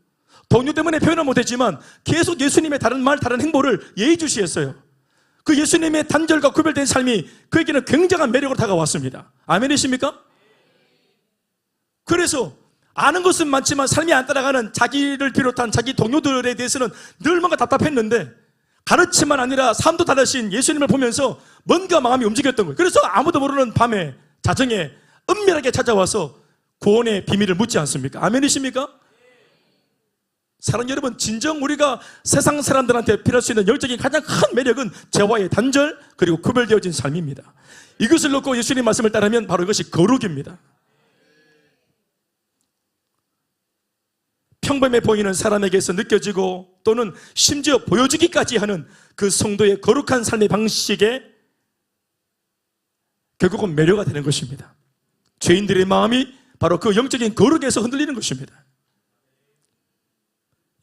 동료 때문에 표현을 못했지만 계속 예수님의 다른 말, 다른 행보를 예의주시했어요. 그 예수님의 단절과 구별된 삶이 그에게는 굉장한 매력으로 다가왔습니다. 아멘이십니까? 그래서 아는 것은 많지만 삶이 안 따라가는 자기를 비롯한 자기 동료들에 대해서는 늘 뭔가 답답했는데, 가르침만 아니라 삶도 다르신 예수님을 보면서 뭔가 마음이 움직였던 거예요. 그래서 아무도 모르는 밤에 자정에 은밀하게 찾아와서 구원의 비밀을 묻지 않습니까? 아멘이십니까? 사랑하는 여러분, 진정 우리가 세상 사람들한테 필요할 수 있는 영적인 가장 큰 매력은 죄와의 단절 그리고 구별되어진 삶입니다. 이것을 놓고 예수님 말씀을 따르면 바로 이것이 거룩입니다. 평범해 보이는 사람에게서 느껴지고 또는 심지어 보여주기까지 하는 그 성도의 거룩한 삶의 방식에 결국은 매료가 되는 것입니다. 죄인들의 마음이 바로 그 영적인 거룩에서 흔들리는 것입니다.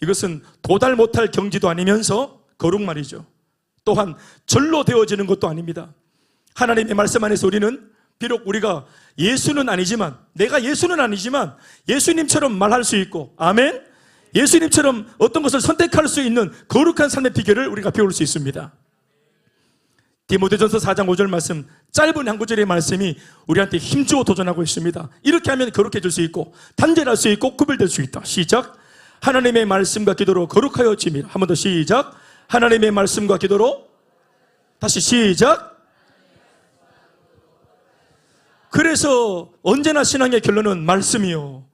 이것은 도달 못할 경지도 아니면서 거룩 말이죠. 또한 절로 되어지는 것도 아닙니다. 하나님의 말씀 안에서 우리는 비록 우리가 예수는 아니지만, 내가 예수는 아니지만 예수님처럼 말할 수 있고, 아멘? 예수님처럼 어떤 것을 선택할 수 있는 거룩한 삶의 비결을 우리가 배울 수 있습니다. 디모데전서 4장 5절 말씀, 짧은 한 구절의 말씀이 우리한테 힘주어 도전하고 있습니다. 이렇게 하면 거룩해질 수 있고 단절할 수 있고 구별될 수 있다. 시작. 하나님의 말씀과 기도로 거룩하여 지미라. 한 번 더 시작. 하나님의 말씀과 기도로, 다시 시작. 그래서 언제나 신앙의 결론은 말씀이요.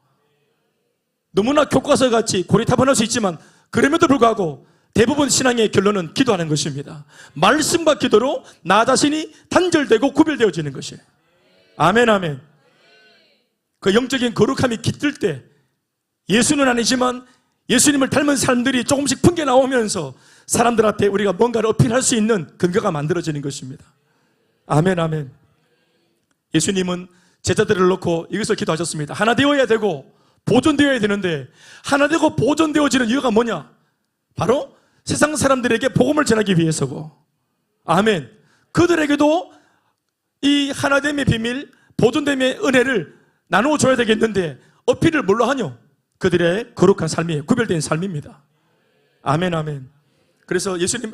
너무나 교과서 같이 고리타분할 수 있지만 그럼에도 불구하고 대부분 신앙의 결론은 기도하는 것입니다. 말씀과 기도로 나 자신이 단절되고 구별되어지는 것이에요. 아멘, 아멘. 그 영적인 거룩함이 깃들 때 예수는 아니지만 예수님을 닮은 사람들이 조금씩 풍겨 나오면서 사람들 앞에 우리가 뭔가를 어필할 수 있는 근거가 만들어지는 것입니다. 아멘, 아멘. 예수님은 제자들을 놓고 이것을 기도하셨습니다. 하나 되어야 되고 보존되어야 되는데, 하나 되고 보존되어지는 이유가 뭐냐? 바로 세상 사람들에게 복음을 전하기 위해서고, 아멘. 그들에게도 이 하나됨의 비밀, 보존됨의 은혜를 나누어 줘야 되겠는데 어필을 뭘로 하뇨? 그들의 거룩한 삶이에요. 구별된 삶입니다. 아멘, 아멘. 그래서 예수님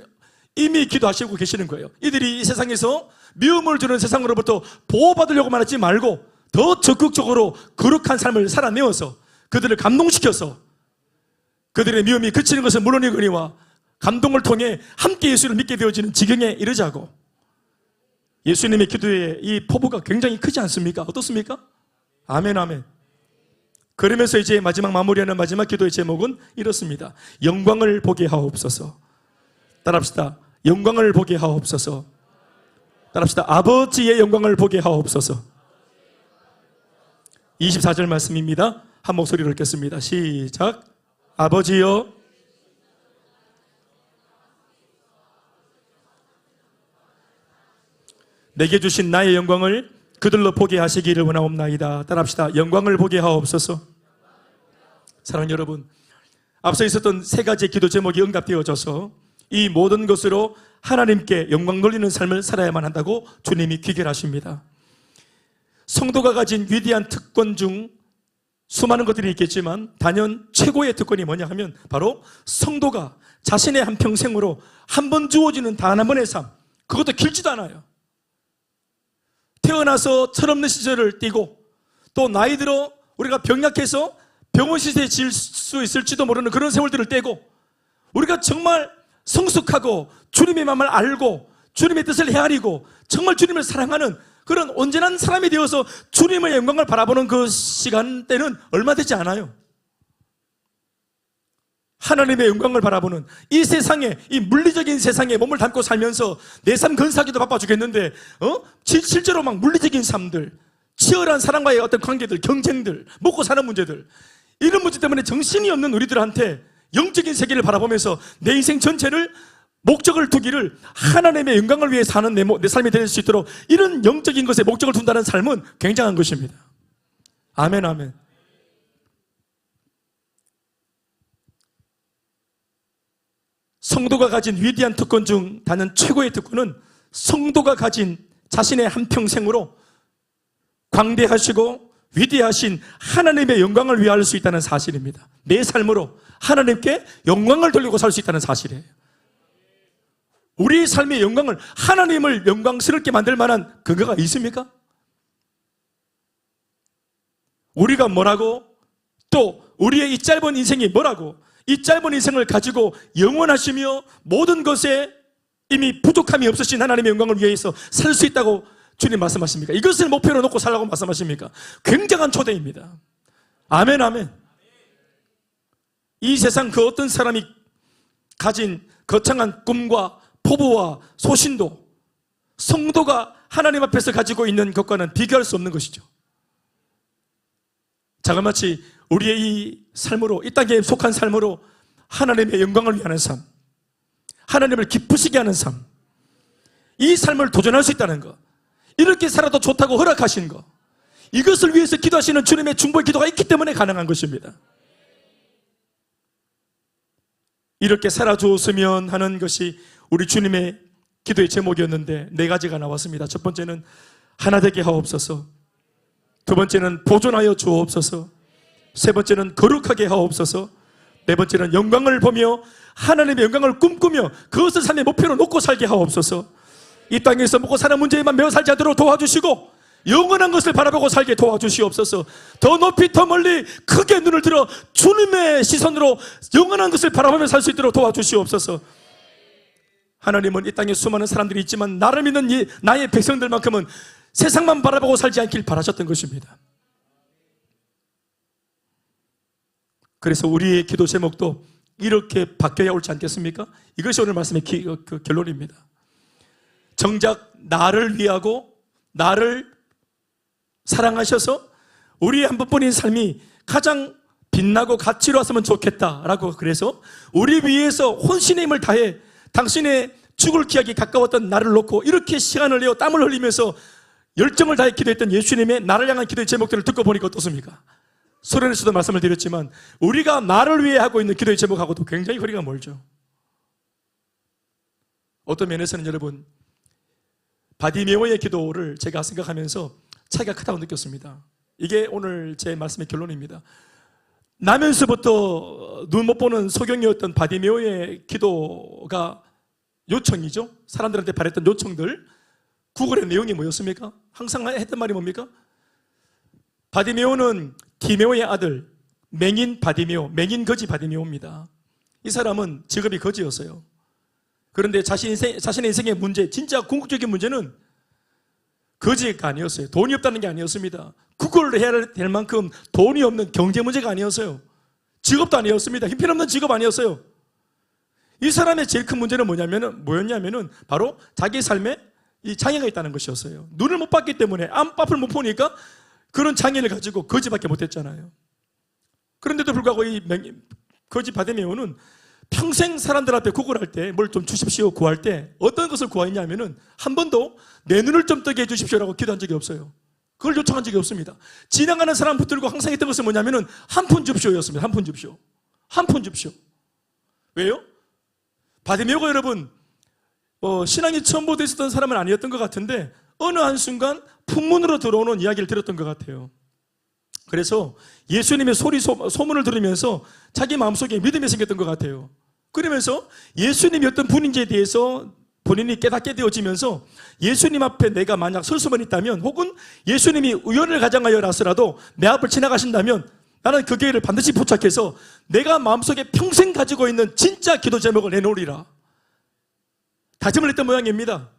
이미 기도하시고 계시는 거예요. 이들이 이 세상에서 미움을 주는 세상으로부터 보호받으려고만 하지 말고 더 적극적으로 거룩한 삶을 살아내어서 그들을 감동시켜서 그들의 미움이 그치는 것은 물론이거니와 감동을 통해 함께 예수를 믿게 되어지는 지경에 이르자고. 예수님의 기도의 이 포부가 굉장히 크지 않습니까? 어떻습니까? 아멘, 아멘. 그러면서 이제 마지막 마무리하는 마지막 기도의 제목은 이렇습니다. 영광을 보게 하옵소서. 따라합시다. 영광을 보게 하옵소서. 따라합시다. 아버지의 영광을 보게 하옵소서. 24절 말씀입니다. 한 목소리로 읽겠습니다. 시작. 아버지여, 내게 주신 나의 영광을 그들로 보게 하시기를 원하옵나이다. 따라합시다. 영광을 보게 하옵소서. 사랑하는 여러분, 앞서 있었던 세 가지의 기도 제목이 응답되어져서 이 모든 것으로 하나님께 영광 돌리는 삶을 살아야만 한다고 주님이 귀결하십니다. 성도가 가진 위대한 특권 중 수많은 것들이 있겠지만 단연 최고의 특권이 뭐냐 하면 바로 성도가 자신의 한평생으로 한 번 주어지는 단 한 번의 삶, 그것도 길지도 않아요. 태어나서 철없는 시절을 띠고 또 나이 들어 우리가 병약해서 병원 시대에 질 수 있을지도 모르는 그런 세월들을 떼고 우리가 정말 성숙하고 주님의 마음을 알고 주님의 뜻을 헤아리고 정말 주님을 사랑하는 그런 온전한 사람이 되어서 주님의 영광을 바라보는 그 시간대는 얼마 되지 않아요. 하나님의 영광을 바라보는 이 세상에, 이 물리적인 세상에 몸을 담고 살면서 내 삶 건사하기도 바빠 죽겠는데 실제로 막 물리적인 삶들, 치열한 사람과의 어떤 관계들, 경쟁들, 먹고 사는 문제들, 이런 문제 때문에 정신이 없는 우리들한테 영적인 세계를 바라보면서 내 인생 전체를 목적을 두기를 하나님의 영광을 위해 사는 내 삶이 될 수 있도록 이런 영적인 것에 목적을 둔다는 삶은 굉장한 것입니다. 아멘, 아멘. 성도가 가진 위대한 특권 중 단연 최고의 특권은 성도가 가진 자신의 한평생으로 광대하시고 위대하신 하나님의 영광을 위할 수 있다는 사실입니다. 내 삶으로 하나님께 영광을 돌리고 살 수 있다는 사실이에요. 우리의 삶의 영광을, 하나님을 영광스럽게 만들 만한 근거가 있습니까? 우리가 뭐라고, 또 우리의 이 짧은 인생이 뭐라고, 이 짧은 인생을 가지고 영원하시며 모든 것에 이미 부족함이 없으신 하나님의 영광을 위해서 살 수 있다고 주님 말씀하십니까? 이것을 목표로 놓고 살라고 말씀하십니까? 굉장한 초대입니다. 아멘, 아멘. 이 세상 그 어떤 사람이 가진 거창한 꿈과 포부와 소신도 성도가 하나님 앞에서 가지고 있는 것과는 비교할 수 없는 것이죠. 자그마치 우리의 이 삶으로, 이 땅에 속한 삶으로 하나님의 영광을 위하는 삶, 하나님을 기쁘시게 하는 삶, 이 삶을 도전할 수 있다는 것, 이렇게 살아도 좋다고 허락하신 것, 이것을 위해서 기도하시는 주님의 중보의 기도가 있기 때문에 가능한 것입니다. 이렇게 살아주었으면 하는 것이 우리 주님의 기도의 제목이었는데 네 가지가 나왔습니다. 첫 번째는 하나 되게 하옵소서, 두 번째는 보존하여 주옵소서, 세 번째는 거룩하게 하옵소서, 네 번째는 영광을 보며 하나님의 영광을 꿈꾸며 그것을 삶의 목표로 놓고 살게 하옵소서. 이 땅에서 먹고 사는 문제에만 매어 살지 않도록 도와주시고 영원한 것을 바라보고 살게 도와주시옵소서. 더 높이 더 멀리 크게 눈을 들어 주님의 시선으로 영원한 것을 바라보며 살 수 있도록 도와주시옵소서. 하나님은 이 땅에 수많은 사람들이 있지만 나를 믿는 나의 백성들만큼은 세상만 바라보고 살지 않길 바라셨던 것입니다. 그래서 우리의 기도 제목도 이렇게 바뀌어야 옳지 않겠습니까? 이것이 오늘 말씀의 결론입니다. 정작 나를 위하고 나를 사랑하셔서 우리의 한 번뿐인 삶이 가장 빛나고 가치로웠으면 좋겠다라고, 그래서 우리 위해서 혼신의 힘을 다해 당신의 죽을 기약이 가까웠던 나를 놓고 이렇게 시간을 내어 땀을 흘리면서 열정을 다해 기도했던 예수님의 나를 향한 기도의 제목들을 듣고 보니까 어떻습니까? 소련에서도 말씀을 드렸지만 우리가 나를 위해 하고 있는 기도의 제목하고도 굉장히 거리가 멀죠. 어떤 면에서는 여러분, 바디메오의 기도를 제가 생각하면서 차이가 크다고 느꼈습니다. 이게 오늘 제 말씀의 결론입니다. 나면서부터 눈 못 보는 소경이었던 바디메오의 기도가 요청이죠. 사람들한테 바랬던 요청들. 구걸의 내용이 뭐였습니까? 항상 했던 말이 뭡니까? 바디메오는 디메오의 아들, 맹인 바디메오, 맹인 거지 바디메오입니다. 이 사람은 직업이 거지였어요. 그런데 자신의 인생의 문제, 진짜 궁극적인 문제는 거지가 아니었어요. 돈이 없다는 게 아니었습니다. 구걸을 해야 될 만큼 돈이 없는 경제 문제가 아니었어요. 직업도 아니었습니다. 형편없는 직업 아니었어요. 이 사람의 제일 큰 문제는 뭐였냐면은 바로 자기 삶에 이 장애가 있다는 것이었어요. 눈을 못 봤기 때문에 앞을 못 보니까 그런 장애를 가지고 거지밖에 못했잖아요. 그런데도 불구하고 이 거지 바디메오는 평생 사람들 앞에 구걸할 때 뭘 좀 주십시오 구할 때 어떤 것을 구했냐면은 한 번도 내 눈을 좀 뜨게 해주십시오라고 기도한 적이 없어요. 그걸 요청한 적이 없습니다. 지나가는 사람 붙들고 항상 했던 것은 뭐냐면은 한 푼 줍시오였습니다. 한 푼 줍시오. 한 푼 줍시오. 왜요? 바디메오가 여러분 신앙이 처음 보도 있었던 사람은 아니었던 것 같은데 어느 한순간 풍문으로 들어오는 이야기를 들었던 것 같아요. 그래서 예수님의 소문을 들으면서 자기 마음속에 믿음이 생겼던 것 같아요. 그러면서 예수님이 어떤 분인지에 대해서 본인이 깨닫게 되어지면서 예수님 앞에 내가 만약 설 수만 있다면 혹은 예수님이 우연을 가장하여라서라도 내 앞을 지나가신다면 나는 그 기회를 반드시 포착해서 내가 마음속에 평생 가지고 있는 진짜 기도 제목을 내놓으리라 다짐을 했던 모양입니다.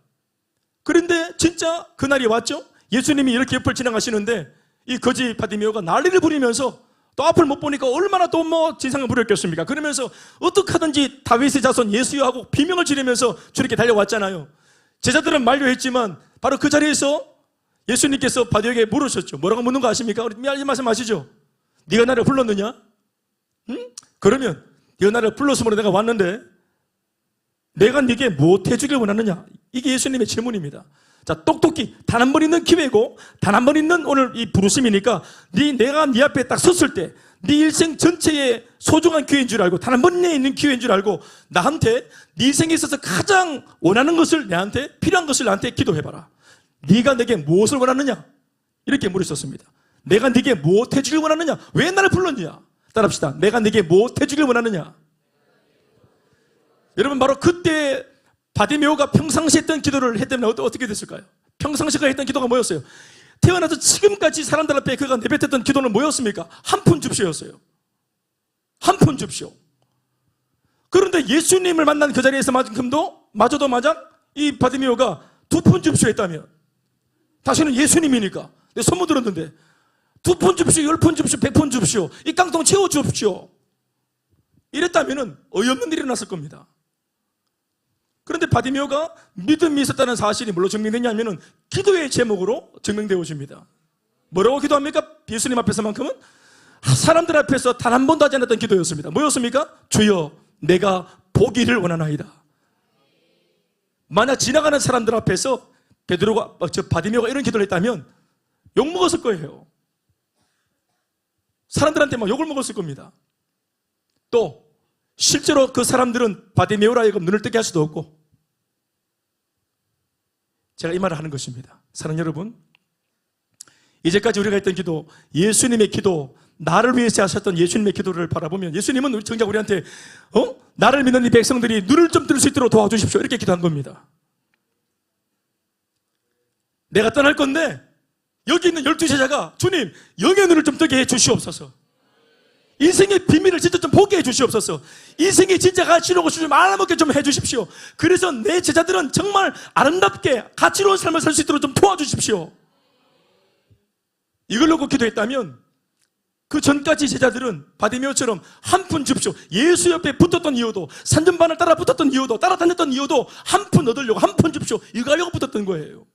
그런데 진짜 그날이 왔죠. 예수님이 이렇게 옆을 지나가시는데 이 거지 바디메오가 난리를 부리면서 또 앞을 못 보니까 얼마나 또 진상을 부렸겠습니까? 그러면서 어떻게 하든지 다윗의 자손 예수여 하고 비명을 지르면서 저렇게 달려왔잖아요. 제자들은 만류했지만 바로 그 자리에서 예수님께서 바디에게 물으셨죠. 뭐라고 묻는 거 아십니까? 우리 말씀 아시죠? 네가 나를 불렀느냐? 응? 그러면 네가 나를 불렀으므로 내가 왔는데 내가 네게 무엇 해주길 원하느냐? 이게 예수님의 질문입니다. 자, 똑똑히 단 한 번 있는 기회고 단 한 번 있는 오늘 이 부르심이니까 내가 네 앞에 딱 섰을 때 네 일생 전체의 소중한 기회인 줄 알고 단 한 번에 있는 기회인 줄 알고 나한테 네 인생에 있어서 가장 원하는 것을 나한테 필요한 것을 나한테 기도해봐라. 네가 내게 무엇을 원하느냐? 이렇게 물으셨습니다. 내가 네게 무엇 해주길 원하느냐? 왜 나를 불렀냐? 따라합시다. 내가 네게 무엇 해주길 원하느냐? 여러분 바로 그때 바디메오가 평상시에 했던 기도를 했다면 어떻게 됐을까요? 평상시에 했던 기도가 뭐였어요? 태어나서 지금까지 사람들 앞에 그가 내뱉었던 기도는 뭐였습니까? 한 푼 줍시오였어요. 한 푼 줍시오. 그런데 예수님을 만난 그 자리에서만큼도 마저도 마작 이 바디메오가 2푼 줍시오 했다면 다시는 예수님이니까 내 소문 들었는데 2푼 줍시오, 10푼 줍시오, 100푼 줍시오 이 깡통 채워주십시오 이랬다면 어이없는 일이 일어났을 겁니다. 그런데 바디메오가 믿음이 있었다는 사실이 뭘로 증명되냐면 기도의 제목으로 증명되어집니다. 뭐라고 기도합니까? 예수님 앞에서만큼은 사람들 앞에서 단 한 번도 하지 않았던 기도였습니다. 뭐였습니까? 주여 내가 보기를 원하나이다. 만약 지나가는 사람들 앞에서 바디메오가 이런 기도를 했다면 욕먹었을 거예요. 사람들한테 막 욕을 먹었을 겁니다. 또 실제로 그 사람들은 바디메오라 하여금 눈을 뜨게 할 수도 없고 제가 이 말을 하는 것입니다. 사랑하는 여러분, 이제까지 우리가 했던 기도, 예수님의 기도, 나를 위해서 하셨던 예수님의 기도를 바라보면 예수님은 정작 우리한테 나를 믿는 이 백성들이 눈을 좀 뜰 수 있도록 도와주십시오 이렇게 기도한 겁니다. 내가 떠날 건데 여기 있는 12제자가 주님 영의 눈을 좀 뜨게 해 주시옵소서. 인생의 비밀을 진짜 좀 보게 해주시옵소서. 인생이 진짜 가치로운 것을 좀 알아먹게 좀 해주십시오. 그래서 내 제자들은 정말 아름답게 가치로운 삶을 살 수 있도록 좀 도와주십시오. 이걸 놓고 기도했다면 그 전까지 제자들은 바디메오처럼 한 푼 줍시오. 예수 옆에 붙었던 이유도 산전반을 따라 붙었던 이유도 따라다녔던 이유도 한 푼 얻으려고 한 푼 줍시오 이거 하려고 붙었던 거예요.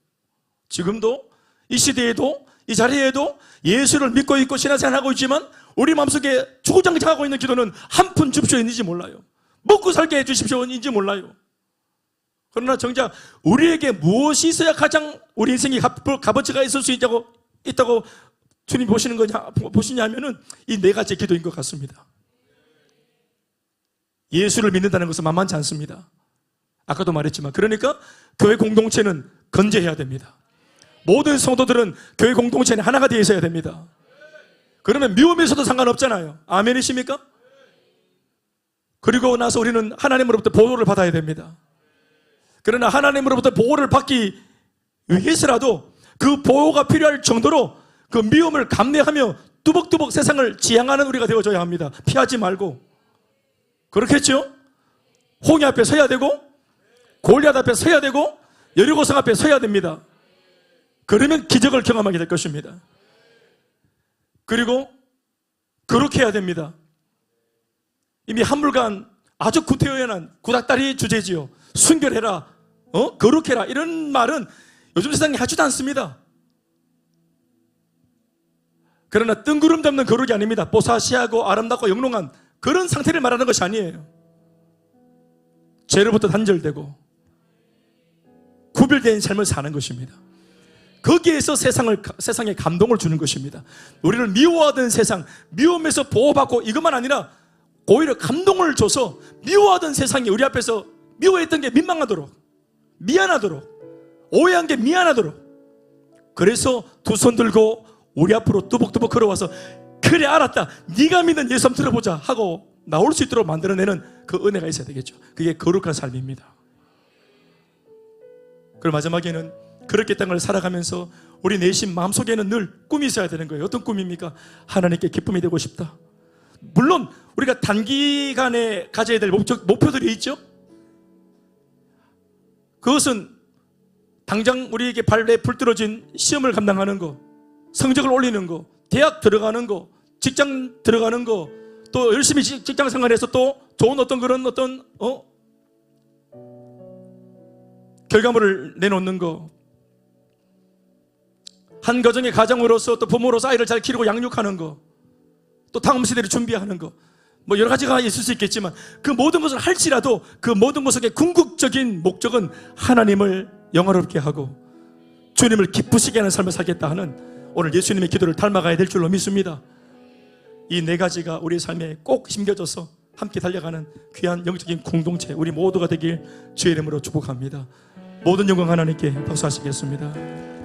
지금도 이 시대에도 이 자리에도 예수를 믿고 있고 신앙생활하고 있지만 우리 마음속에 주구장창하고 있는 기도는 한 푼 줍시오인지 몰라요. 먹고 살게 해주십시오인지 몰라요. 그러나 정작 우리에게 무엇이 있어야 가장 우리 인생에 값어치가 있을 수 있다고 주님 보시냐면은 이 네 가지 기도인 것 같습니다. 예수를 믿는다는 것은 만만치 않습니다. 아까도 말했지만, 그러니까 교회 공동체는 건재해야 됩니다. 모든 성도들은 교회 공동체는 하나가 되어 있어야 됩니다. 그러면 미움에서도 상관없잖아요. 아멘이십니까? 그리고 나서 우리는 하나님으로부터 보호를 받아야 됩니다. 그러나 하나님으로부터 보호를 받기 위해서라도 그 보호가 필요할 정도로 그 미움을 감내하며 뚜벅뚜벅 세상을 지향하는 우리가 되어줘야 합니다. 피하지 말고. 그렇겠죠? 홍해 앞에 서야 되고, 골리앗 앞에 서야 되고, 여리고성 앞에 서야 됩니다. 그러면 기적을 경험하게 될 것입니다. 그리고 그렇게 해야 됩니다. 이미 한물간 아주 구태의연한 구닥다리 주제지요. 순결해라, 거룩해라, 이런 말은 요즘 세상에 하지도 않습니다. 그러나 뜬구름 잡는 거룩이 아닙니다. 뽀사시하고 아름답고 영롱한 그런 상태를 말하는 것이 아니에요. 죄로부터 단절되고 구별된 삶을 사는 것입니다. 거기에서 세상에 감동을 주는 것입니다. 우리를 미워하던 세상, 미움에서 보호받고 이것만 아니라 오히려 감동을 줘서 미워하던 세상이 우리 앞에서 미워했던 게 민망하도록, 미안하도록, 오해한 게 미안하도록, 그래서 두 손 들고 우리 앞으로 뚜벅뚜벅 걸어와서 그래 알았다, 네가 믿는 예수 한번 들어보자 하고 나올 수 있도록 만들어내는 그 은혜가 있어야 되겠죠. 그게 거룩한 삶입니다. 그리고 마지막에는 그렇게 땅을 살아가면서 우리 내심 마음속에는 늘 꿈이 있어야 되는 거예요. 어떤 꿈입니까? 하나님께 기쁨이 되고 싶다. 물론 우리가 단기간에 가져야 될 목표들이 있죠. 그것은 당장 우리에게 발에 불 떨어진 시험을 감당하는 거, 성적을 올리는 거, 대학 들어가는 거, 직장 들어가는 거, 또 열심히 직장 생활해서 또 좋은 어떤 그런 결과물을 내놓는 거, 한 가정의 가장으로서 또 부모로서 아이를 잘 기르고 양육하는 거, 또 다음 세대를 준비하는 거, 뭐 여러 가지가 있을 수 있겠지만 그 모든 것을 할지라도 그 모든 것의 궁극적인 목적은 하나님을 영화롭게 하고 주님을 기쁘시게 하는 삶을 살겠다 하는, 오늘 예수님의 기도를 닮아가야 될 줄로 믿습니다. 이 네 가지가 우리의 삶에 꼭 심겨져서 함께 달려가는 귀한 영적인 공동체 우리 모두가 되길 주의 이름으로 축복합니다. 모든 영광 하나님께 박수하시겠습니다.